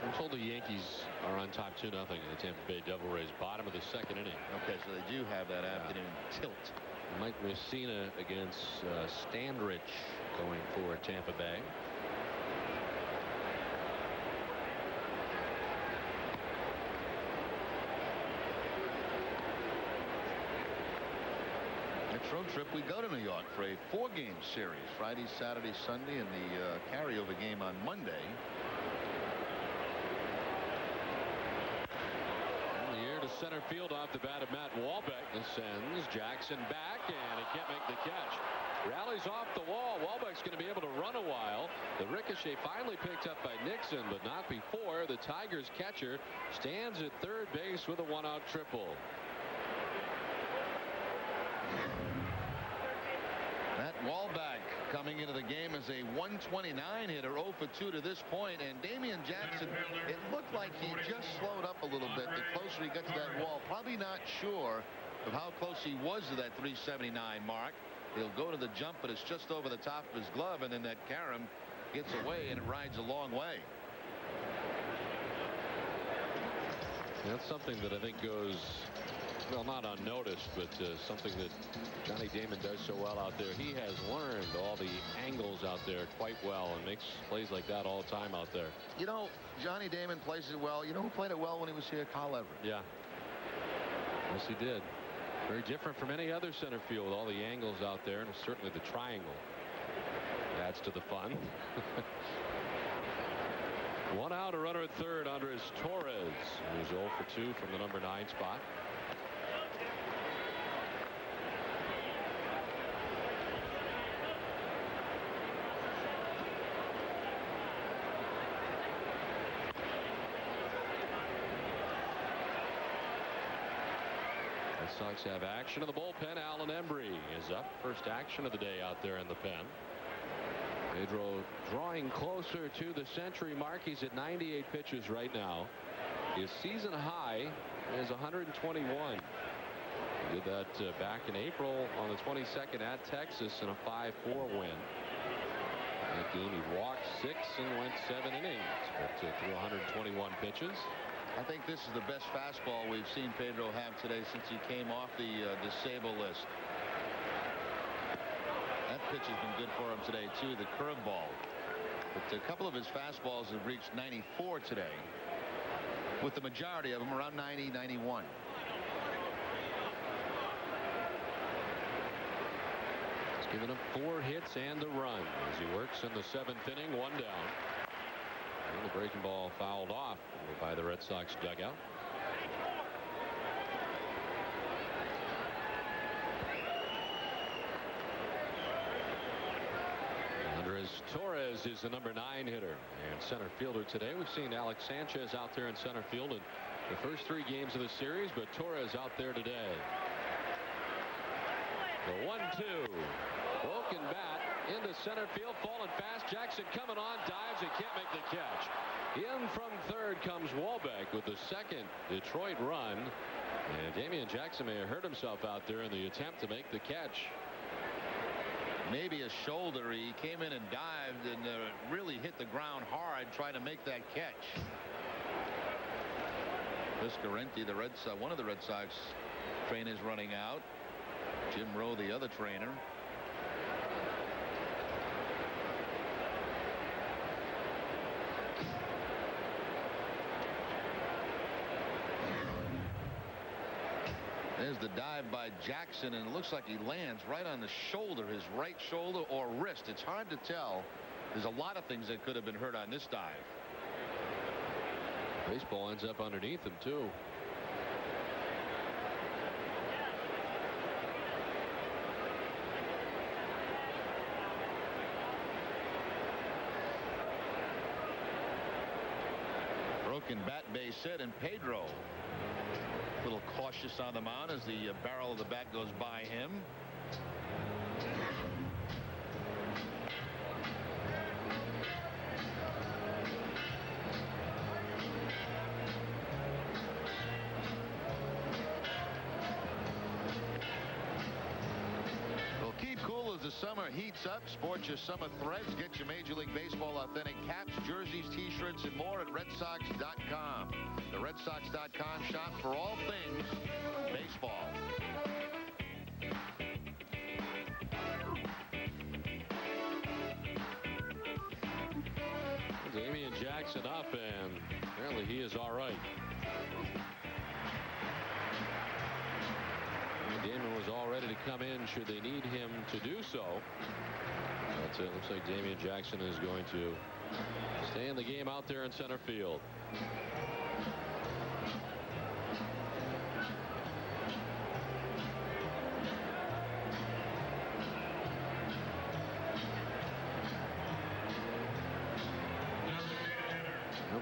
I'm told the Yankees are on top 2-0 in the Tampa Bay Devil Rays, bottom of the second inning. Okay, so they do have that afternoon tilt. Mike Messina against Standrich going for Tampa Bay. Next road trip, we go to New York for a 4-game series. Friday, Saturday, Sunday, and the carryover game on Monday. Center field off the bat of Matt Wahlbeck. Sends Jackson back, and he can't make the catch. Rallies off the wall. Wahlbeck's going to be able to run a while. The ricochet finally picked up by Nixon, but not before the Tigers catcher stands at third base with a 1-out triple. Matt Wahlbeck coming into the game as a 129 hitter, 0 for 2 to this point, and Damian Jackson, it looked like he just slowed up a little bit the closer he got to that wall. Probably not sure of how close he was to that 379 mark. He'll go to the jump, but it's just over the top of his glove, and then that carom gets away, and it rides a long way. That's something that I think goes, well, not unnoticed, but something that Johnny Damon does so well out there. He has learned all the angles out there quite well and makes plays like that all the time out there. You know, Johnny Damon plays it well. You know who played it well when he was here? Carl Everett. Yeah. Yes, he did. Very different from any other center field with all the angles out there, and certainly the triangle adds to the fun. 1 out, a runner at third. Andres Torres, who's 0 for 2 from the number 9 spot. Sox have action in the bullpen. Alan Embry is up. First action of the day out there in the pen. Pedro drawing closer to the century mark. He's at 98 pitches right now. His season high is 121. He did that back in April on the 22nd at Texas in a 5-4 win. That game he walked 6 and went 7 innings, but threw 121 pitches. I think this is the best fastball we've seen Pedro have today since he came off the disabled list. That pitch has been good for him today too, the curveball. But a couple of his fastballs have reached 94 today, with the majority of them around 90, 91. He's given up 4 hits and a run as he works in the 7th inning, 1 down. And the breaking ball fouled off by the Red Sox dugout. Andres Torres is the number 9 hitter and center fielder today. We've seen Alex Sanchez out there in center field in the first 3 games of the series, but Torres out there today. The 1-2. Broken bat into center field, falling fast. Jackson coming on, dives, and can't make the catch. In from third comes Wahlbeck with the second Detroit run. And Damian Jackson may have hurt himself out there in the attempt to make the catch. Maybe a shoulder. He came in and dived and really hit the ground hard trying to make that catch. Viscarenti, one of the Red Sox trainers, running out. Jim Rowe, the other trainer. There's the dive by Jackson, and it looks like he lands right on the shoulder, his right shoulder or wrist. It's hard to tell. There's a lot of things that could have been hurt on this dive. Baseball ends up underneath him too. Broken bat, base hit, and Pedro a little cautious on the mound as the barrel of the bat goes by him. Well, keep cool as the the summer heats up, sport your summer threads. Get your Major League Baseball authentic caps, jerseys, T-shirts, and more at RedSox.com. The RedSox.com shop for all things baseball. Damian Jackson up, and apparently he is all right. Damon was all ready to come in should they need him to do so. But it looks like Damian Jackson is going to stay in the game out there in center field.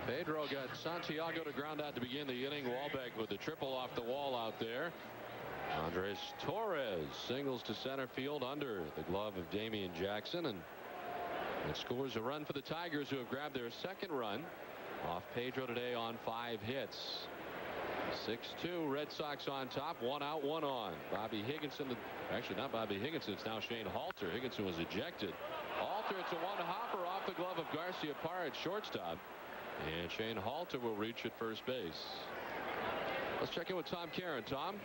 Pedro got Santiago to ground out to begin the inning. Wahlbeck with the triple off the wall out there. Andres Torres singles to center field under the glove of Damian Jackson, and it scores a run for the Tigers, who have grabbed their second run off Pedro today on 5 hits. 6-2 Red Sox on top. 1 out, 1 on. Bobby Higginson, actually not Bobby Higginson, it's now Shane Halter. Higginson was ejected. Halter, it's a one-hopper off the glove of Garcia Parra at shortstop, and Shane Halter will reach at first base. Let's check in with Tom Caron. Tom?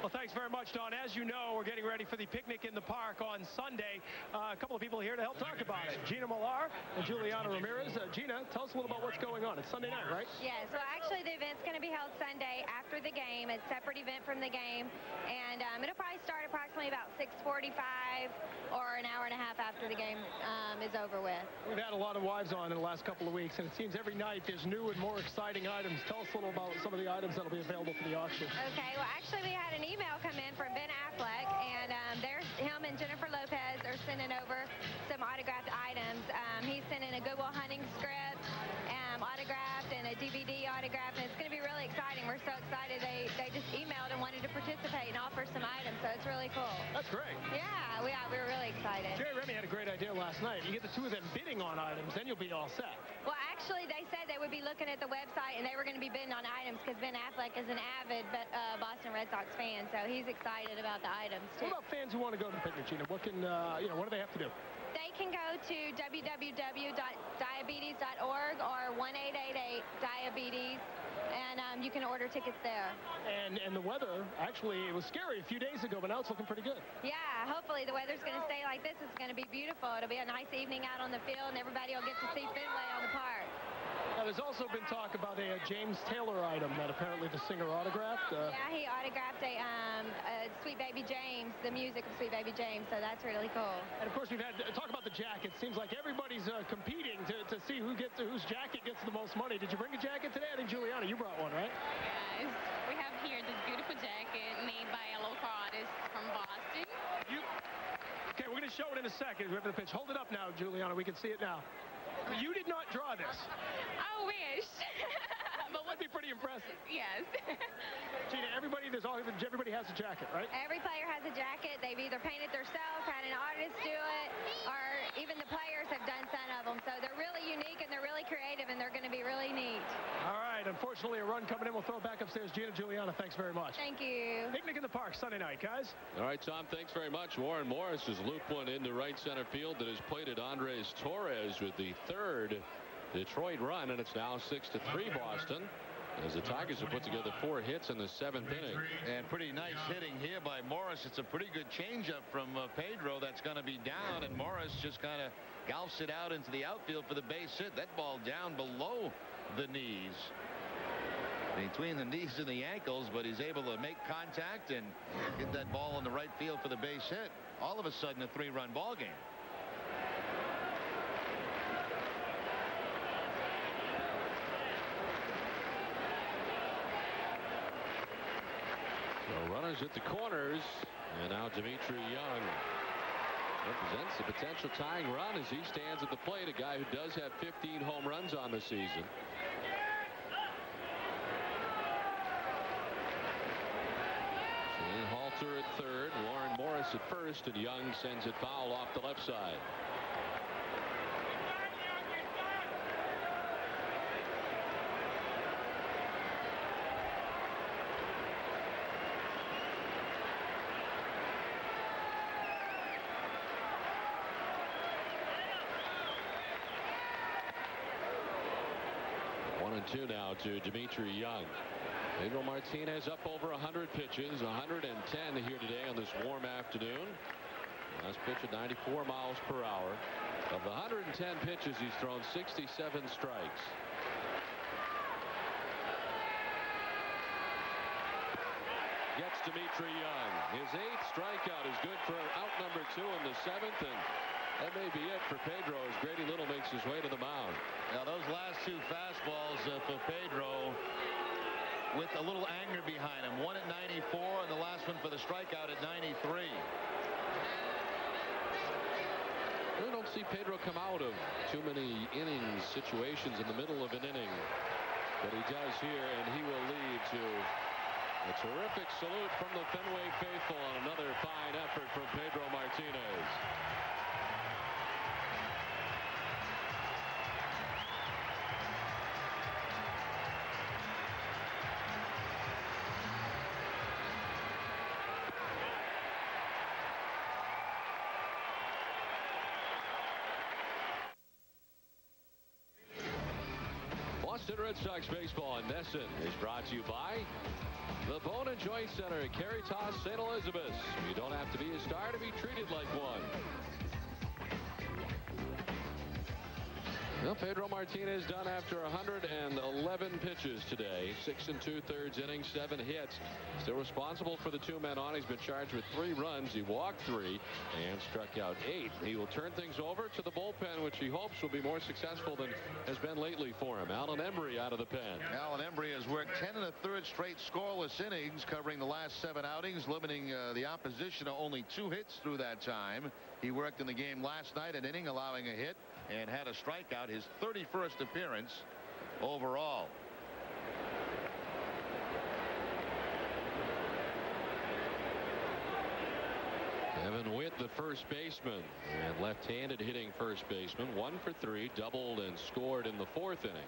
Well, thanks very much, Don. As you know, we're getting ready for the picnic in the park on Sunday. A couple of people here to help talk about it. Gina Millar and Juliana Ramirez. Gina, tell us a little about what's going on. It's Sunday night, right? Yes. Well, actually, the event's going to be held Sunday after the game. It's a separate event from the game. And it'll probably start approximately about 6:45 or an hour and a half after the game is over with. We've had a lot of wives on in the last couple of weeks, and it seems every night there's new and more exciting items. Tell us a little about some of the items that will be available for the auction. Okay. Well, actually, we had an email come in from Ben Affleck, and him and Jennifer Lopez are sending over some autographed items. He's sending a Good Will Hunting script, autographed, and a DVD autograph, and it's going to be really exciting. We're so excited. They just emailed and wanted to participate and offer some items, so it's really cool. That's great. Yeah, we were really excited. Jerry Remy had a great idea last night. You get the two of them bidding on items, then you'll be all set. Well, actually, they said they would be looking at the website, and they were going to be bidding on items because Ben Affleck is an avid Boston Red Sox fan, so he's excited about the items, too. What about fans who want to go to the picnic, Gina? What can, what do they have to do? They can go to www.diabetes.org or 1-888-DIABETES, and you can order tickets there. And the weather, actually, it was scary a few days ago, but now it's looking pretty good. Yeah, hopefully the weather's going to stay like this. It's going to be beautiful. It'll be a nice evening out on the field, and everybody will get to see Fenway on the park. Now, there's also been talk about a James Taylor item that apparently the singer autographed. Yeah, he autographed a Sweet Baby James, the music of Sweet Baby James, so that's really cool. And of course, we've had talk about the jacket. Seems like everybody's competing to see whose jacket gets the most money. Did you bring a jacket today? I think Juliana, you brought one, right? Guys, we have here this beautiful jacket made by a local artist from Boston. Okay, we're going to show it in a second. We have the pitch. Hold it up now, Juliana. We can see it now. You did not draw this. I wish. But that'd be pretty impressive. Yes. Gina, everybody has a jacket, right? Every player has a jacket. They've either painted themselves, had an artist do it, or even the players have done some of them. So they're really unique, and they're really creative, and they're going to be really neat. All right. Unfortunately, a run coming in. We'll throw it back upstairs. Gina, Juliana, thanks very much. Thank you. Picnic in the park Sunday night, guys. All right, Tom, thanks very much. Warren Morris has looped one into right center field that has plated Andres Torres with the third Detroit run, and it's now 6-3 Boston, as the Tigers have put together 4 hits in the 7th inning. And pretty nice hitting here by Morris. It's a pretty good changeup from Pedro that's going to be down, and Morris just kind of golfs it out into the outfield for the base hit. That ball down below the knees, between the knees and the ankles, but he's able to make contact and get that ball in the right field for the base hit. All of a sudden, a 3-run ball game. So runners at the corners, and now Dimitri Young represents the potential tying run as he stands at the plate, a guy who does have 15 home runs on the season. Shane Halter at third, Warren Morris at first, and Young sends it foul off the left side. 0-2 now to Dimitri Young. Pedro Martinez up over 100 pitches, 110 here today on this warm afternoon. Last pitch at 94 miles per hour. Of the 110 pitches, he's thrown 67 strikes. Gets Dimitri Young. His 8th strikeout is good for out number 2 in the 7th, and that may be it for Pedro as Grady Little makes his way to the mound. Now those last 2 fastballs for Pedro with a little anger behind him. One at 94 and the last one for the strikeout at 93. I don't see Pedro come out of too many innings situations in the middle of an inning, but he does here, and he will lead to a terrific salute from the Fenway faithful on another fine effort from Pedro Martinez. Boston Red Sox baseball in Nesson is brought to you by the Bone and Joint Center at Caritas St. Elizabeth. You don't have to be a star to be treated like one. Well, Pedro Martinez done after 111 pitches today. 6 2/3 innings, 7 hits. Still responsible for the 2 men on. He's been charged with 3 runs. He walked 3 and struck out 8. He will turn things over to the bullpen, which he hopes will be more successful than has been lately for him. Alan Embry out of the pen. Alan Embry has worked 10 1/3 straight scoreless innings, covering the last 7 outings, limiting the opposition to only 2 hits through that time. He worked in the game last night, an inning, allowing a hit and had a strikeout, his 31st appearance overall. Kevin Witt, the first baseman, and left-handed hitting first baseman, 1 for 3, doubled and scored in the 4th inning.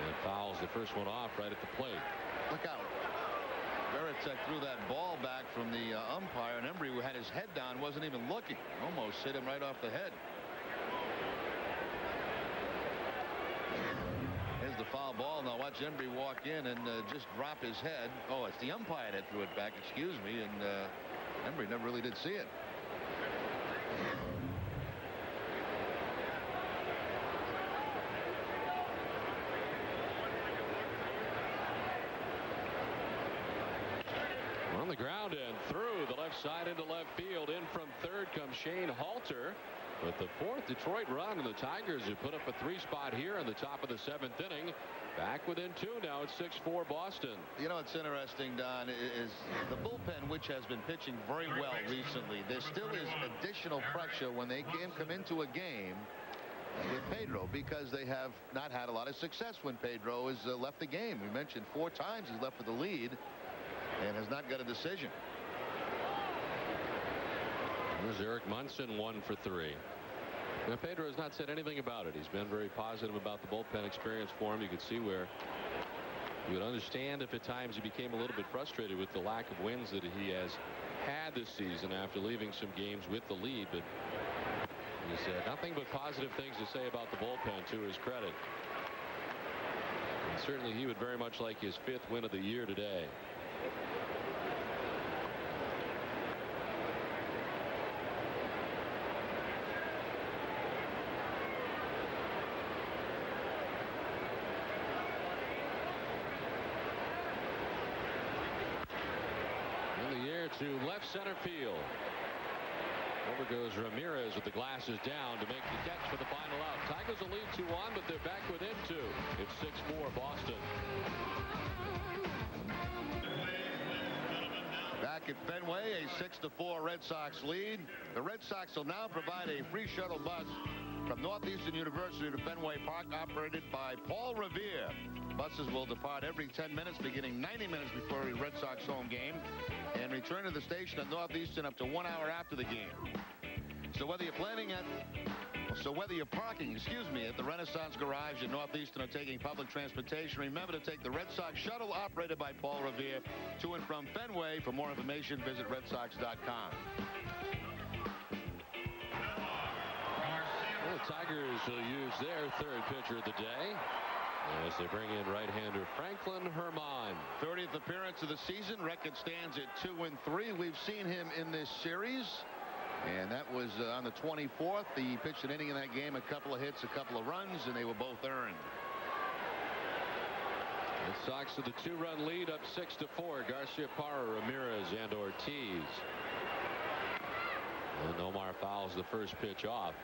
And fouls the first one off right at the plate. Look out. Veritek threw that ball back from the umpire, and Embry, who had his head down, wasn't even looking. Almost hit him right off the head. There's the foul ball. Now watch Embry walk in and just drop his head. Oh, it's the umpire that threw it back, excuse me, and Embry never really did see it. On the ground and through the left side into left field. In from third comes Shane Halter with the 4th Detroit run, and the Tigers have put up a 3 spot here in the top of the 7th inning. Back within 2 now. It's 6-4 Boston. You know what's interesting, Don, is the bullpen, which has been pitching very well recently. There still is additional pressure when they come into a game with Pedro, because they have not had a lot of success when Pedro has left the game. We mentioned 4 times he's left with the lead and has not got a decision. There's Eric Munson, 1 for 3. Now, Pedro has not said anything about it. He's been very positive about the bullpen experience for him. You could see where you would understand if at times he became a little bit frustrated with the lack of wins that he has had this season after leaving some games with the lead. But he said nothing but positive things to say about the bullpen, to his credit. And certainly he would very much like his 5th win of the year today. To left center field. Over goes Ramirez with the glasses down to make the catch for the final out. Tigers will lead 2-1, but they're back within 2. It's 6-4 Boston. Back at Fenway, a 6-4 Red Sox lead. The Red Sox will now provide a free shuttle bus from Northeastern University to Fenway Park, operated by Paul Revere. Buses will depart every 10 minutes, beginning 90 minutes before every Red Sox home game, and return to the station at Northeastern up to 1 hour after the game. So whether you're parking, at the Renaissance Garage at Northeastern or taking public transportation, remember to take the Red Sox shuttle operated by Paul Revere to and from Fenway. For more information, visit redsox.com. Well, the Tigers will use their 3rd pitcher of the day. as they bring in right-hander Franklin Herman. 30th appearance of the season. Record stands at 2-3. We've seen him in this series, and that was on the 24th. He pitched an inning in that game, a couple of hits, a couple of runs, and they were both earned. The Sox with a 2-run lead, up 6-4. Garcia, Parra, Ramirez, and Ortiz. And Omar fouls the first pitch off.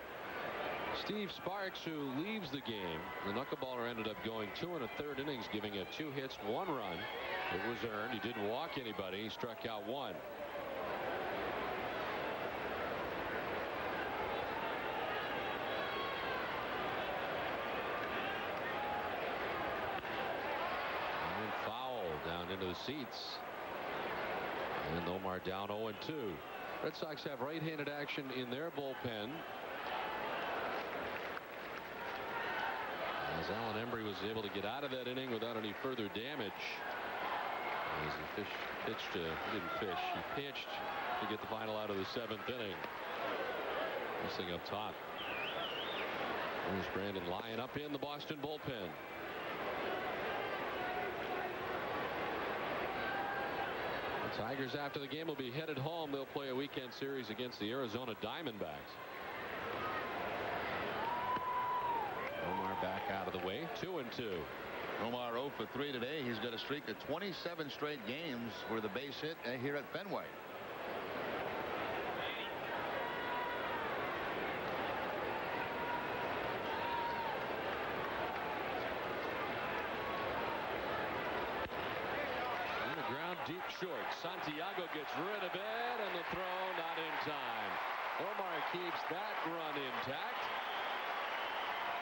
Steve Sparks, who leaves the game, the knuckleballer ended up going 2 1/3 innings, giving it 2 hits, 1 run. It was earned. He didn't walk anybody. He struck out 1. And foul down into the seats. And Omar down 0-2. Red Sox have right-handed action in their bullpen. As Alan Embry was able to get out of that inning without any further damage. As he pitched to get the final out of the 7th inning. This thing up top. Here's Brandon Lyon up in the Boston bullpen. The Tigers, after the game, will be headed home. They'll play a weekend series against the Arizona Diamondbacks. Omar back out of the way. 2-2. Omar 0 for 3 today. He's got a streak of 27 straight games with a base hit here at Fenway. On the ground, deep short. Santiago gets rid of it, and the throw not in time. Omar keeps that run intact,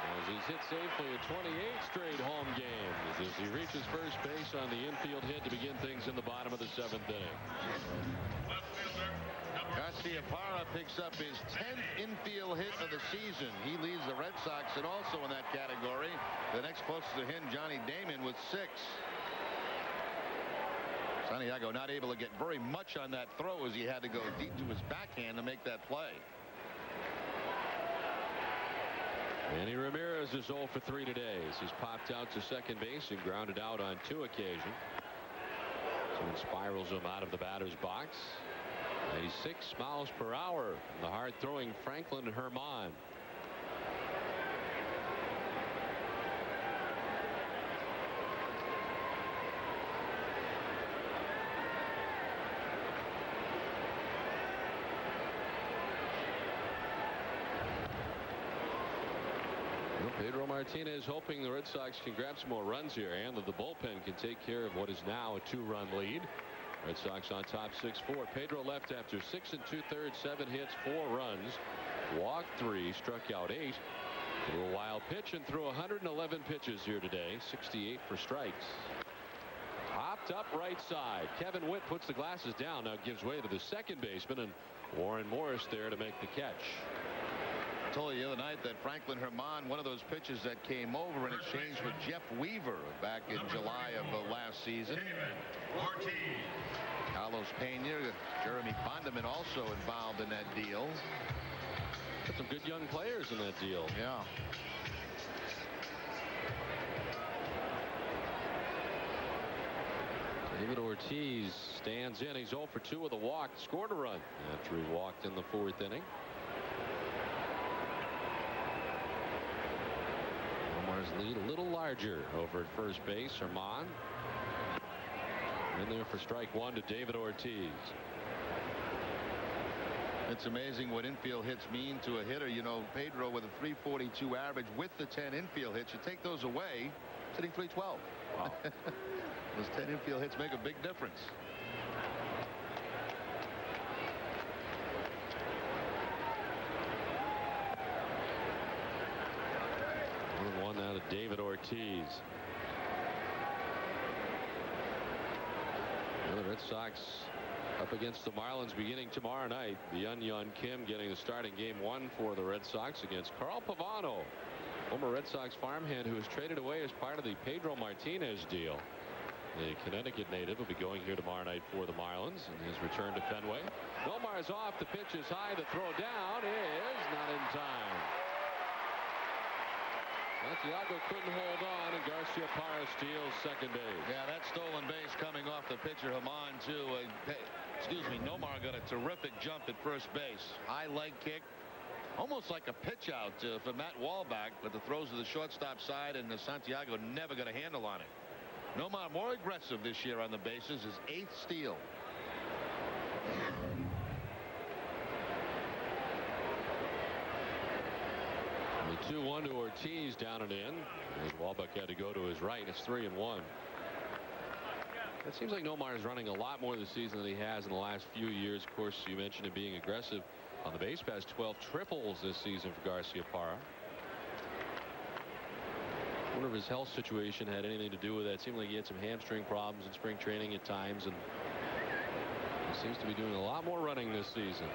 as he's hit safely at 28 straight home games as he reaches first base on the infield hit to begin things in the bottom of the 7th inning. Garcia Parra picks up his 10th infield hit of the season. He leads the Red Sox, and also in that category, the next closest to him, Johnny Damon, with 6. Santiago not able to get very much on that throw, as he had to go deep to his backhand to make that play. Manny Ramirez is 0 for 3 today as he's popped out to second base and grounded out on 2 occasions. So it spirals him out of the batter's box. 96 miles per hour. The hard-throwing Franklin Herman. Pedro Martinez hoping the Red Sox can grab some more runs here and that the bullpen can take care of what is now a 2-run lead. Red Sox on top 6-4. Pedro left after 6 2/3, 7 hits, 4 runs, walked 3, struck out 8, threw a wild pitch and threw 111 pitches here today. 68 for strikes. Popped up right side. Kevin Witt puts the glasses down, now gives way to the second baseman, and Warren Morris there to make the catch. I told you the other night that Franklin Herman, one of those pitches that came over in exchange for Jeff Weaver back in July of last season. Carlos Pena, Jeremy Bondeman also involved in that deal. Got some good young players in that deal. Yeah. David Ortiz stands in. He's 0 for 2 with a walk. Scored a run after he walked in the 4th inning. Omar's lead a little larger over at first base. Herman in there for strike 1 to David Ortiz. It's amazing what infield hits mean to a hitter. You know, Pedro with a 342 average with the 10 infield hits. You take those away, hitting 312. Wow. Those 10 infield hits make a big difference. One out of David Ortiz. Well, the Red Sox up against the Marlins beginning tomorrow night. Byung-Hyun Kim getting the starting game 1 for the Red Sox against Carl Pavano, former Red Sox farmhand who was traded away as part of the Pedro Martinez deal. The Connecticut native will be going here tomorrow night for the Marlins in his return to Fenway. Nomar's off. The pitch is high. The throw down is not in time. Santiago couldn't hold on, and Garcia Parra steals second base. Yeah, that stolen base coming off the pitcher Haman too. Nomar got a terrific jump at first base. High leg kick, almost like a pitch out for Matt Wallback, but the throws to the shortstop side, and Santiago never got a handle on it. Nomar more aggressive this year on the bases, his 8th steal. The 2-1 to Ortiz, down and in. As Wallback had to go to his right. It's 3-1. It seems like Nomar is running a lot more this season than he has in the last few years. Of course, you mentioned him being aggressive on the base pass. 12 triples this season for Garcia Parra. I wonder if his health situation had anything to do with that. It seemed like he had some hamstring problems in spring training at times, and he seems to be doing a lot more running this season.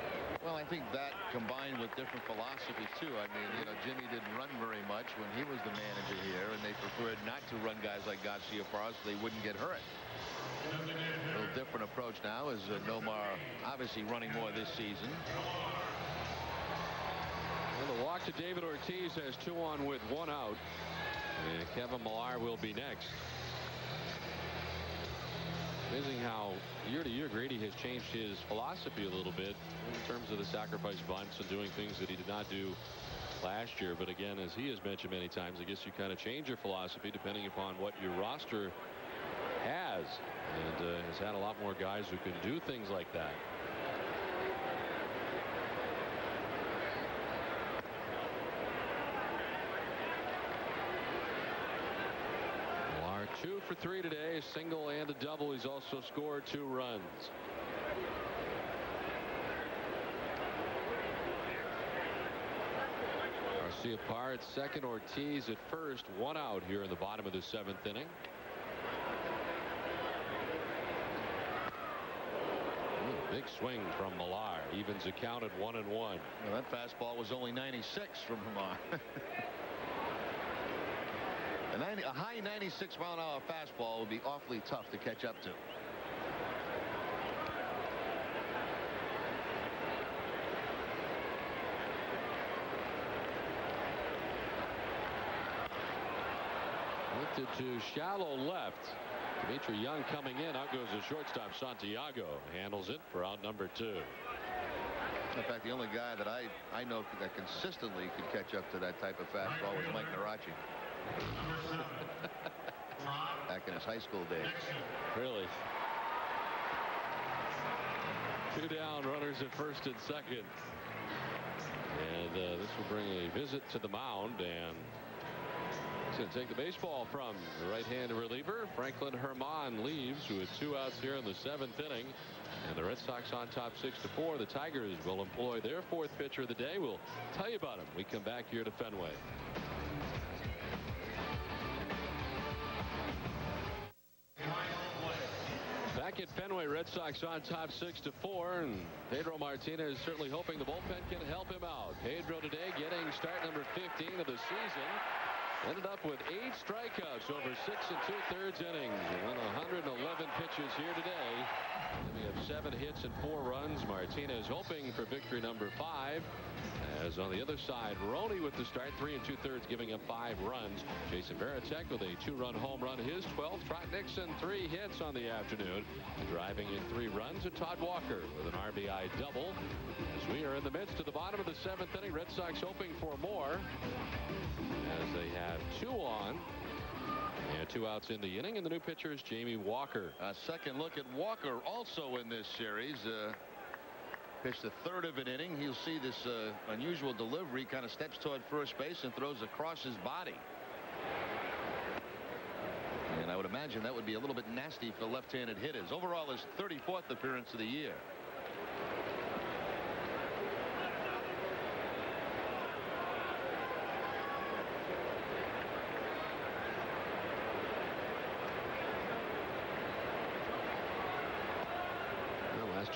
Well, I think that combined with different philosophies too. I mean, Jimmy didn't run very much when he was the manager here, and they preferred not to run guys like Garcia Parra so they wouldn't get hurt. A little different approach now as Nomar obviously running more this season. Well, the walk to David Ortiz has 2 on with 1 out. And Kevin Millar will be next. Amazing how year to year Grady has changed his philosophy a little bit in terms of the sacrifice bunts and doing things that he did not do last year. But again, as he has mentioned many times, I guess you kind of change your philosophy depending upon what your roster has, and has had a lot more guys who can do things like that. Millar 2 for 3 today, a single and a double. He's also scored 2 runs. Garcia Parra at second, Ortiz at first. 1 out here in the bottom of the 7th inning. Big swing from Millar. Evens the count at 1-1. Well, that fastball was only 96 from Haman. A high 96-mile-an-hour fastball would be awfully tough to catch up to. Lifted to shallow left. Dimitri Young coming in. Out goes the shortstop. Santiago handles it for out number 2. In fact, the only guy that I know that consistently could catch up to that type of fastball was Mike Narachi. Back in his high school days. Really? 2 down, runners at first and second. And this will bring a visit to the mound, and he's going to take the baseball from the right-handed reliever. Franklin Herman leaves with 2 outs here in the 7th inning. And the Red Sox on top 6-4. The Tigers will employ their 4th pitcher of the day. We'll tell you about him. We come back here to Fenway. Back at Fenway, Red Sox on top 6-4, and Pedro Martinez certainly hoping the bullpen can help him out. Pedro today getting start number 15 of the season. Ended up with 8 strikeouts over 6 2/3 innings. And won 111 pitches here today. We have 7 hits and 4 runs. Martinez hoping for victory number 5. As on the other side, Roney with the start, 3 2/3, giving up 5 runs. Jason Varitek with a 2-run home run, his 12th. Trot Nixon 3 hits on the afternoon, driving in 3 runs. And Todd Walker with an RBI double. As we are in the midst of the bottom of the 7th inning, Red Sox hoping for more, as they have 2 on. And 2 outs in the inning, and the new pitcher is Jamie Walker. A second look at Walker also in this series. Pitched the 3rd of an inning. He'll see this unusual delivery, kind of steps toward first base and throws across his body. And I would imagine that would be a little bit nasty for left-handed hitters. Overall, his 34th appearance of the year.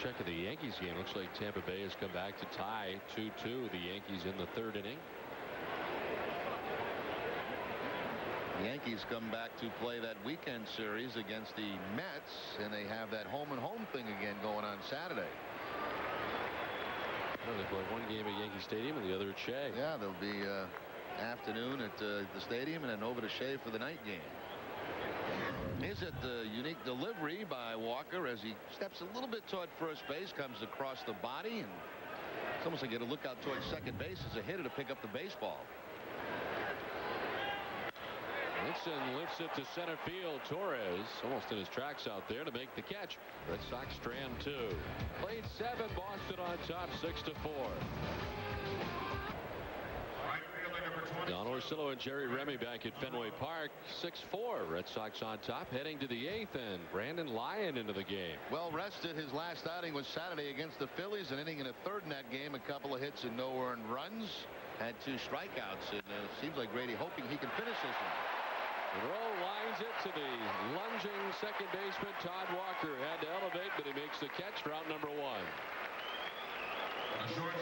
Check of the Yankees game. Looks like Tampa Bay has come back to tie 2-2 the Yankees in the 3rd inning. The Yankees come back to play that weekend series against the Mets, and they have that home and home thing again going on Saturday. Well, they play one game at Yankee Stadium and the other at Shea. Yeah, they'll be afternoon at the stadium and then over to Shea for the night game. Is it the unique delivery by Walker as he steps a little bit toward first base, comes across the body, and it's almost like you got to look out towards second base as a hitter to pick up the baseball. Nixon lifts it to center field. Torres almost in his tracks out there to make the catch. Red Sox strand 2. Played 7. Boston on top 6-4. Don Orsillo and Jerry Remy back at Fenway Park. 6-4. Red Sox on top heading to the 8th, and Brandon Lyon into the game. Well rested. His last outing was Saturday against the Phillies, an inning and a third in that game, a couple of hits and no earned runs, had 2 strikeouts, and it seems like Grady hoping he can finish this one. Monroe lines it to the lunging second baseman Todd Walker. Had to elevate, but he makes the catch for out number 1.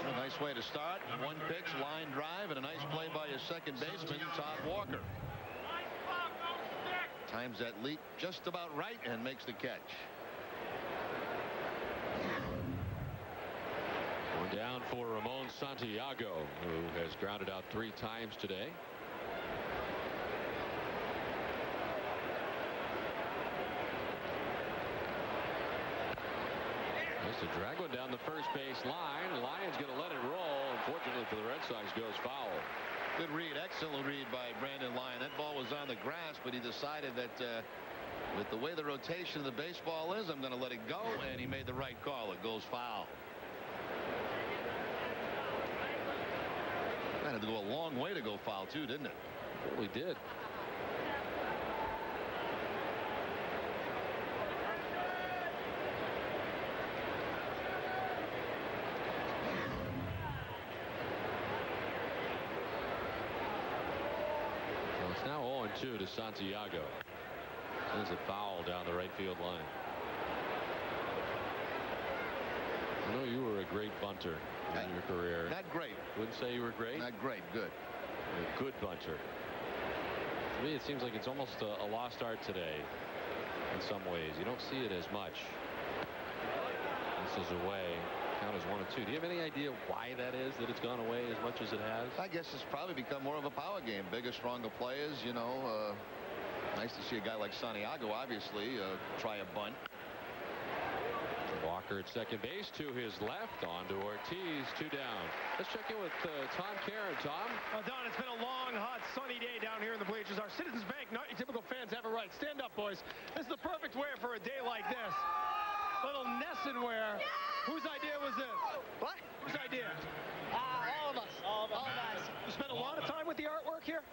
A nice way to start. 1 pitch, line drive, and a nice play by your second baseman, Todd Walker. Times that leap just about right and makes the catch. We're down for Ramon Santiago, who has grounded out 3 times today. To drag one down the first base line. Lyon's going to let it roll. Unfortunately for the Red Sox, goes foul. Good read. Excellent read by Brandon Lyon. That ball was on the grass, but he decided that with the way the rotation of the baseball is, I'm going to let it go, and he made the right call. It goes foul. That had to go a long way to go foul, too, didn't it? Well, he did. Now 0-2 to Santiago. There's a foul down the right field line. I know you were a great bunter in your career. Not great. Wouldn't say you were great. Not great. Good. A good bunter. To me, it seems like it's almost a lost art today in some ways. You don't see it as much. This is away. Count as 1-2. Do you have any idea why that is, that it's gone away as much as it has? I guess it's probably become more of a power game. Bigger, stronger players, you know. Nice to see a guy like Santiago, obviously, try a bunt. Walker at second base to his left. On to Ortiz. 2 down. Let's check in with Tom Karen. Tom? Don, it's been a long, hot, sunny day down here in the bleachers. Our Citizens Bank, not your typical fans, have it right. Stand up, boys. This is the perfect wear for a day like this. Little Nesson wear. Whose idea was this? What? Whose idea? All of us. All of us. You spent a lot of time with the artwork here?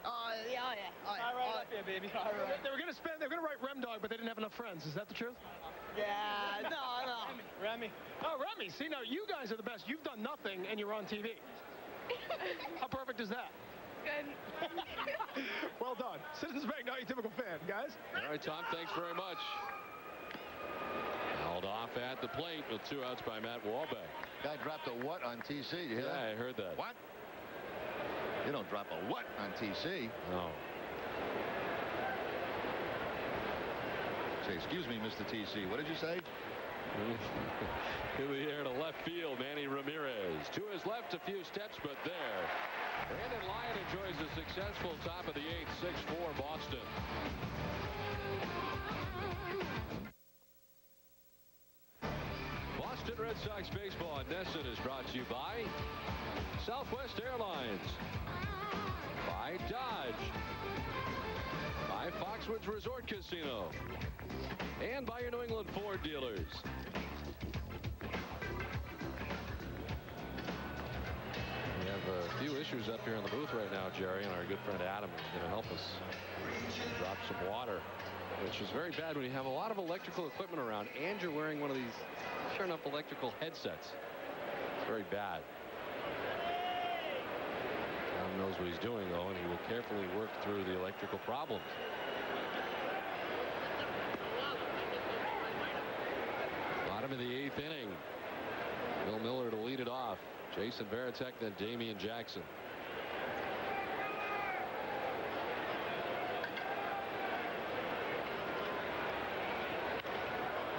Yeah. All right up here, baby. All right. They were going to write Rem Dog, but they didn't have enough friends. Is that the truth? Yeah, no. Remy. Oh, Remy. See, now you guys are the best. You've done nothing, and you're on TV. How perfect is that? Good. Well done. Citizens Bank, not your typical fan, guys. All right, Tom, thanks very much. Held off at the plate with 2 outs by Matt Wahlbeck. Guy dropped a what on TC? You hear that? Yeah, I heard that. What? You don't drop a what on TC. No. Say, excuse me, Mr. TC. What did you say? In the air to left field, Manny Ramirez. To his left, a few steps, but there. Brandon Lyon enjoys a successful top of the 8th, 6-4 Boston. Boston Red Sox baseball on Nesson is brought to you by Southwest Airlines, by Dodge, by Foxwoods Resort Casino, and by your New England Ford dealers. We have a few issues up here in the booth right now, Jerry, and our good friend Adam is going to help us drop some water, which is very bad when you have a lot of electrical equipment around and you're wearing one of these, sure enough, electrical headsets. It's very bad. Adam knows what he's doing, though, and he will carefully work through the electrical problems. Bottom of the 8th inning. Bill Miller to lead it off. Jason Varitek, then Damian Jackson.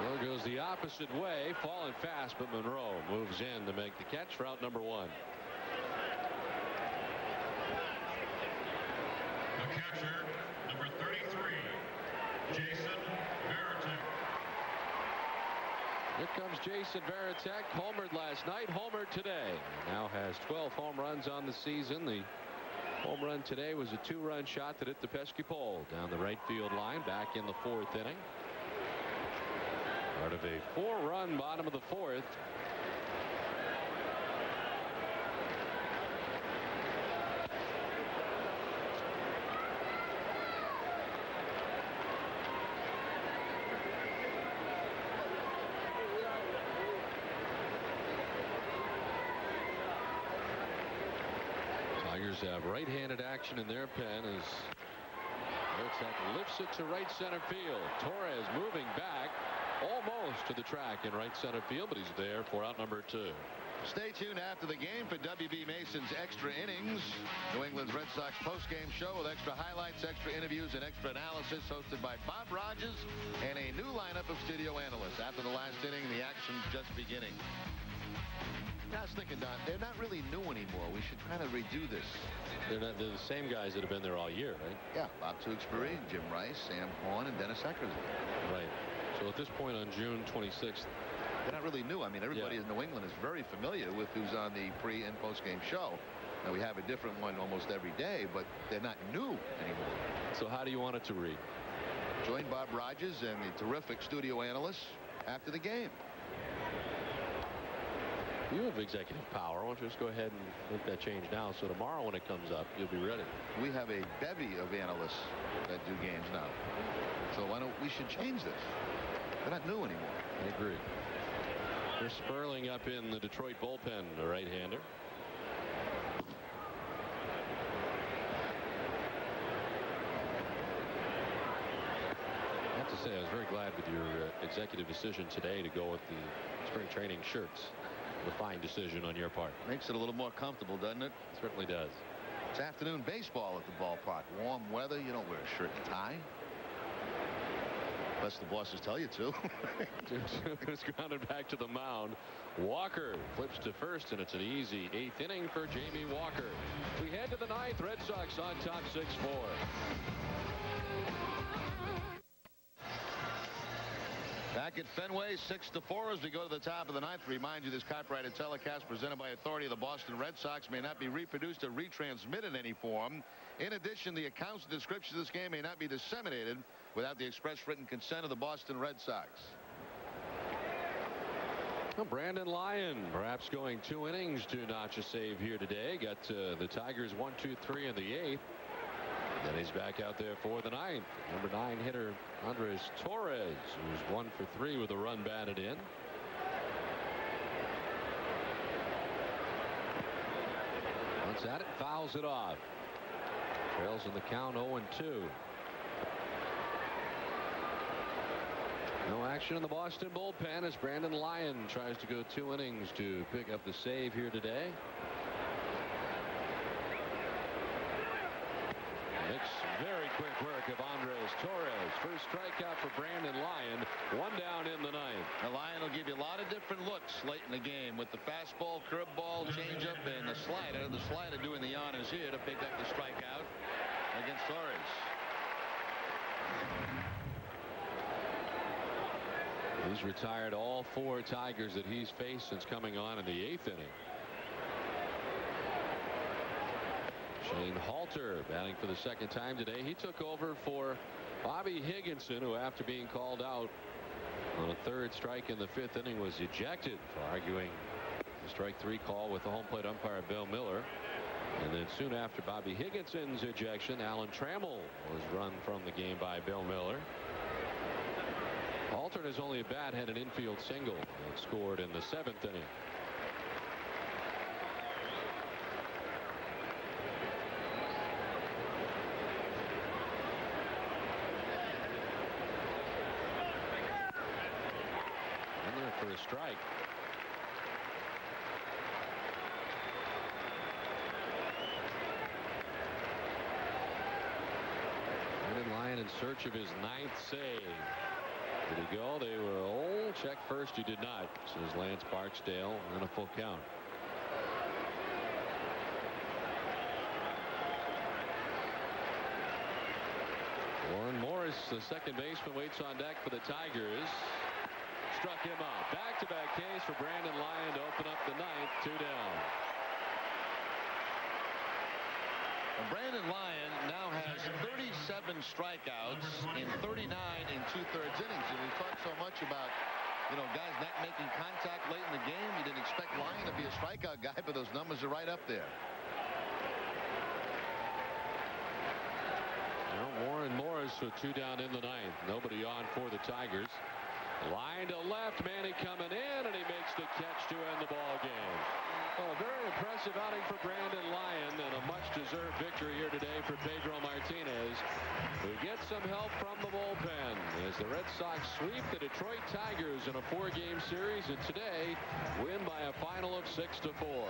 Miller goes the opposite way, falling fast, but Monroe moves in to make the catch for out number 1. catcher, number 33, Jason Varitek. Here comes Jason Varitek. Homered last night, homered today. Now has 12 home runs on the season. The home run today was a 2-run shot that hit the pesky pole down the right field line back in the 4th inning. Part of a 4-run bottom of the 4th. Tigers have right-handed action in their pen as Varitek lifts it to right center field. Torres moving back almost to the track in right center field, but he's there for out number 2. Stay tuned after the game for W.B. Mason's Extra Innings, New England's Red Sox postgame show with extra highlights, extra interviews, and extra analysis, hosted by Bob Rogers and a new lineup of studio analysts. After the last inning, the action's just beginning. I was thinking, Don, they're not really new anymore. We should kind of redo this. They're the same guys that have been there all year, right? Yeah, Bob Tewksbury, Jim Rice, Sam Horn, and Dennis Eckersley. Right. So at this point on June 26th, they're not really new. I mean, everybody in New England is very familiar with who's on the pre- and post-game show. Now, we have a different one almost every day, but they're not new anymore. So how do you want it to read? Join Bob Rogers and the terrific studio analysts after the game. You have executive power. Why don't you just go ahead and make that change now, so tomorrow when it comes up, you'll be ready. We have a bevy of analysts that do games now. So why don't we should change this? They're not new anymore. I agree. Chris Sperling up in the Detroit bullpen, the right-hander. I have to say, I was very glad with your executive decision today to go with the spring training shirts. A fine decision on your part. Makes it a little more comfortable, doesn't it? Certainly does. It's afternoon baseball at the ballpark. Warm weather. You don't wear a shirt and tie. Unless the bosses tell you to. It's grounded back to the mound. Walker flips to first, and it's an easy 8th inning for Jamie Walker. We head to the 9th. Red Sox on top 6-4. Back at Fenway, 6-4 as we go to the top of the 9th. Remind you, this copyrighted telecast presented by authority of the Boston Red Sox may not be reproduced or retransmitted in any form. In addition, the accounts and descriptions of this game may not be disseminated without the express written consent of the Boston Red Sox. Well, Brandon Lyon perhaps going 2 innings to notch a save here today. Got the Tigers 1, 2, 3 in the 8th. Then he's back out there for the 9th. Number 9 hitter Andres Torres, who's 1 for 3 with a run batted in. Once at it, fouls it off. Trails in the count 0-2. No action in the Boston bullpen as Brandon Lyon tries to go 2 innings to pick up the save here today. Makes very quick work of Andres Torres. First strikeout for Brandon Lyon. 1 down in the 9th. The Lyon will give you a lot of different looks late in the game with the fastball, curveball, changeup, and the slider. The slider doing the honors here to pick up the strikeout against Torres. He's retired all 4 Tigers that he's faced since coming on in the 8th inning. Shane Halter batting for the 2nd time today. He took over for Bobby Higginson, who after being called out on a 3rd strike in the 5th inning was ejected for arguing the strike 3 call with the home plate umpire Bill Miller. And then soon after Bobby Higginson's ejection, Alan Trammell was run from the game by Bill Miller. Halter in his only at bat had an infield single and scored in the 7th inning. For a strike. Brandon Lyon in search of his 9th save. Did he go? They were all check first. He did not, says Lance Barksdale, and a full count. the second baseman, waits on deck for the Tigers. Struck him out. Back-to-back Ks for Brandon Lyon to open up the ninth. 2 down. Brandon Lyon now has 37 strikeouts in 39 and 2/3 innings. And we've talked so much about, guys not making contact late in the game. You didn't expect Lyon to be a strikeout guy, but those numbers are right up there. Well, Warren Morris with 2 down in the ninth. Nobody on for the Tigers. Line to left. Manny coming in, and he makes the catch to end the ball game. Well, a very impressive outing for Brandon Lyon, and a much-deserved victory here today for Pedro Martinez, who gets some help from the bullpen as the Red Sox sweep the Detroit Tigers in a 4-game series, and today win by a final of 6-4.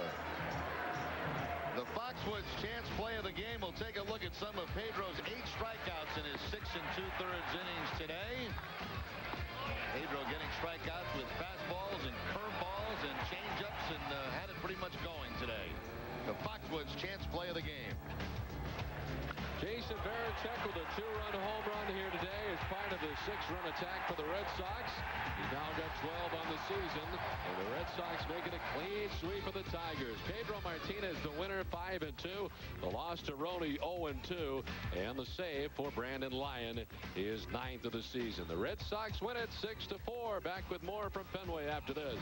The Foxwoods chance play of the game. We'll take a look at some of Pedro's 8 strikeouts in his 6 2/3 innings today. Pedro getting strikeouts with fastballs and curveballs and changeups, and had it pretty much going today. The Foxwoods chance play of the game. Jason Varitek with a 2-run home run here today as part of the 6-run attack for the Red Sox. He's now got 12 on the season, and the Red Sox making a clean sweep of the Tigers. Pedro Martinez, the winner, 5-2. The loss to Roney, 0-2. And the save for Brandon Lyon is 9th of the season. The Red Sox win it 6-4. Back with more from Fenway after this.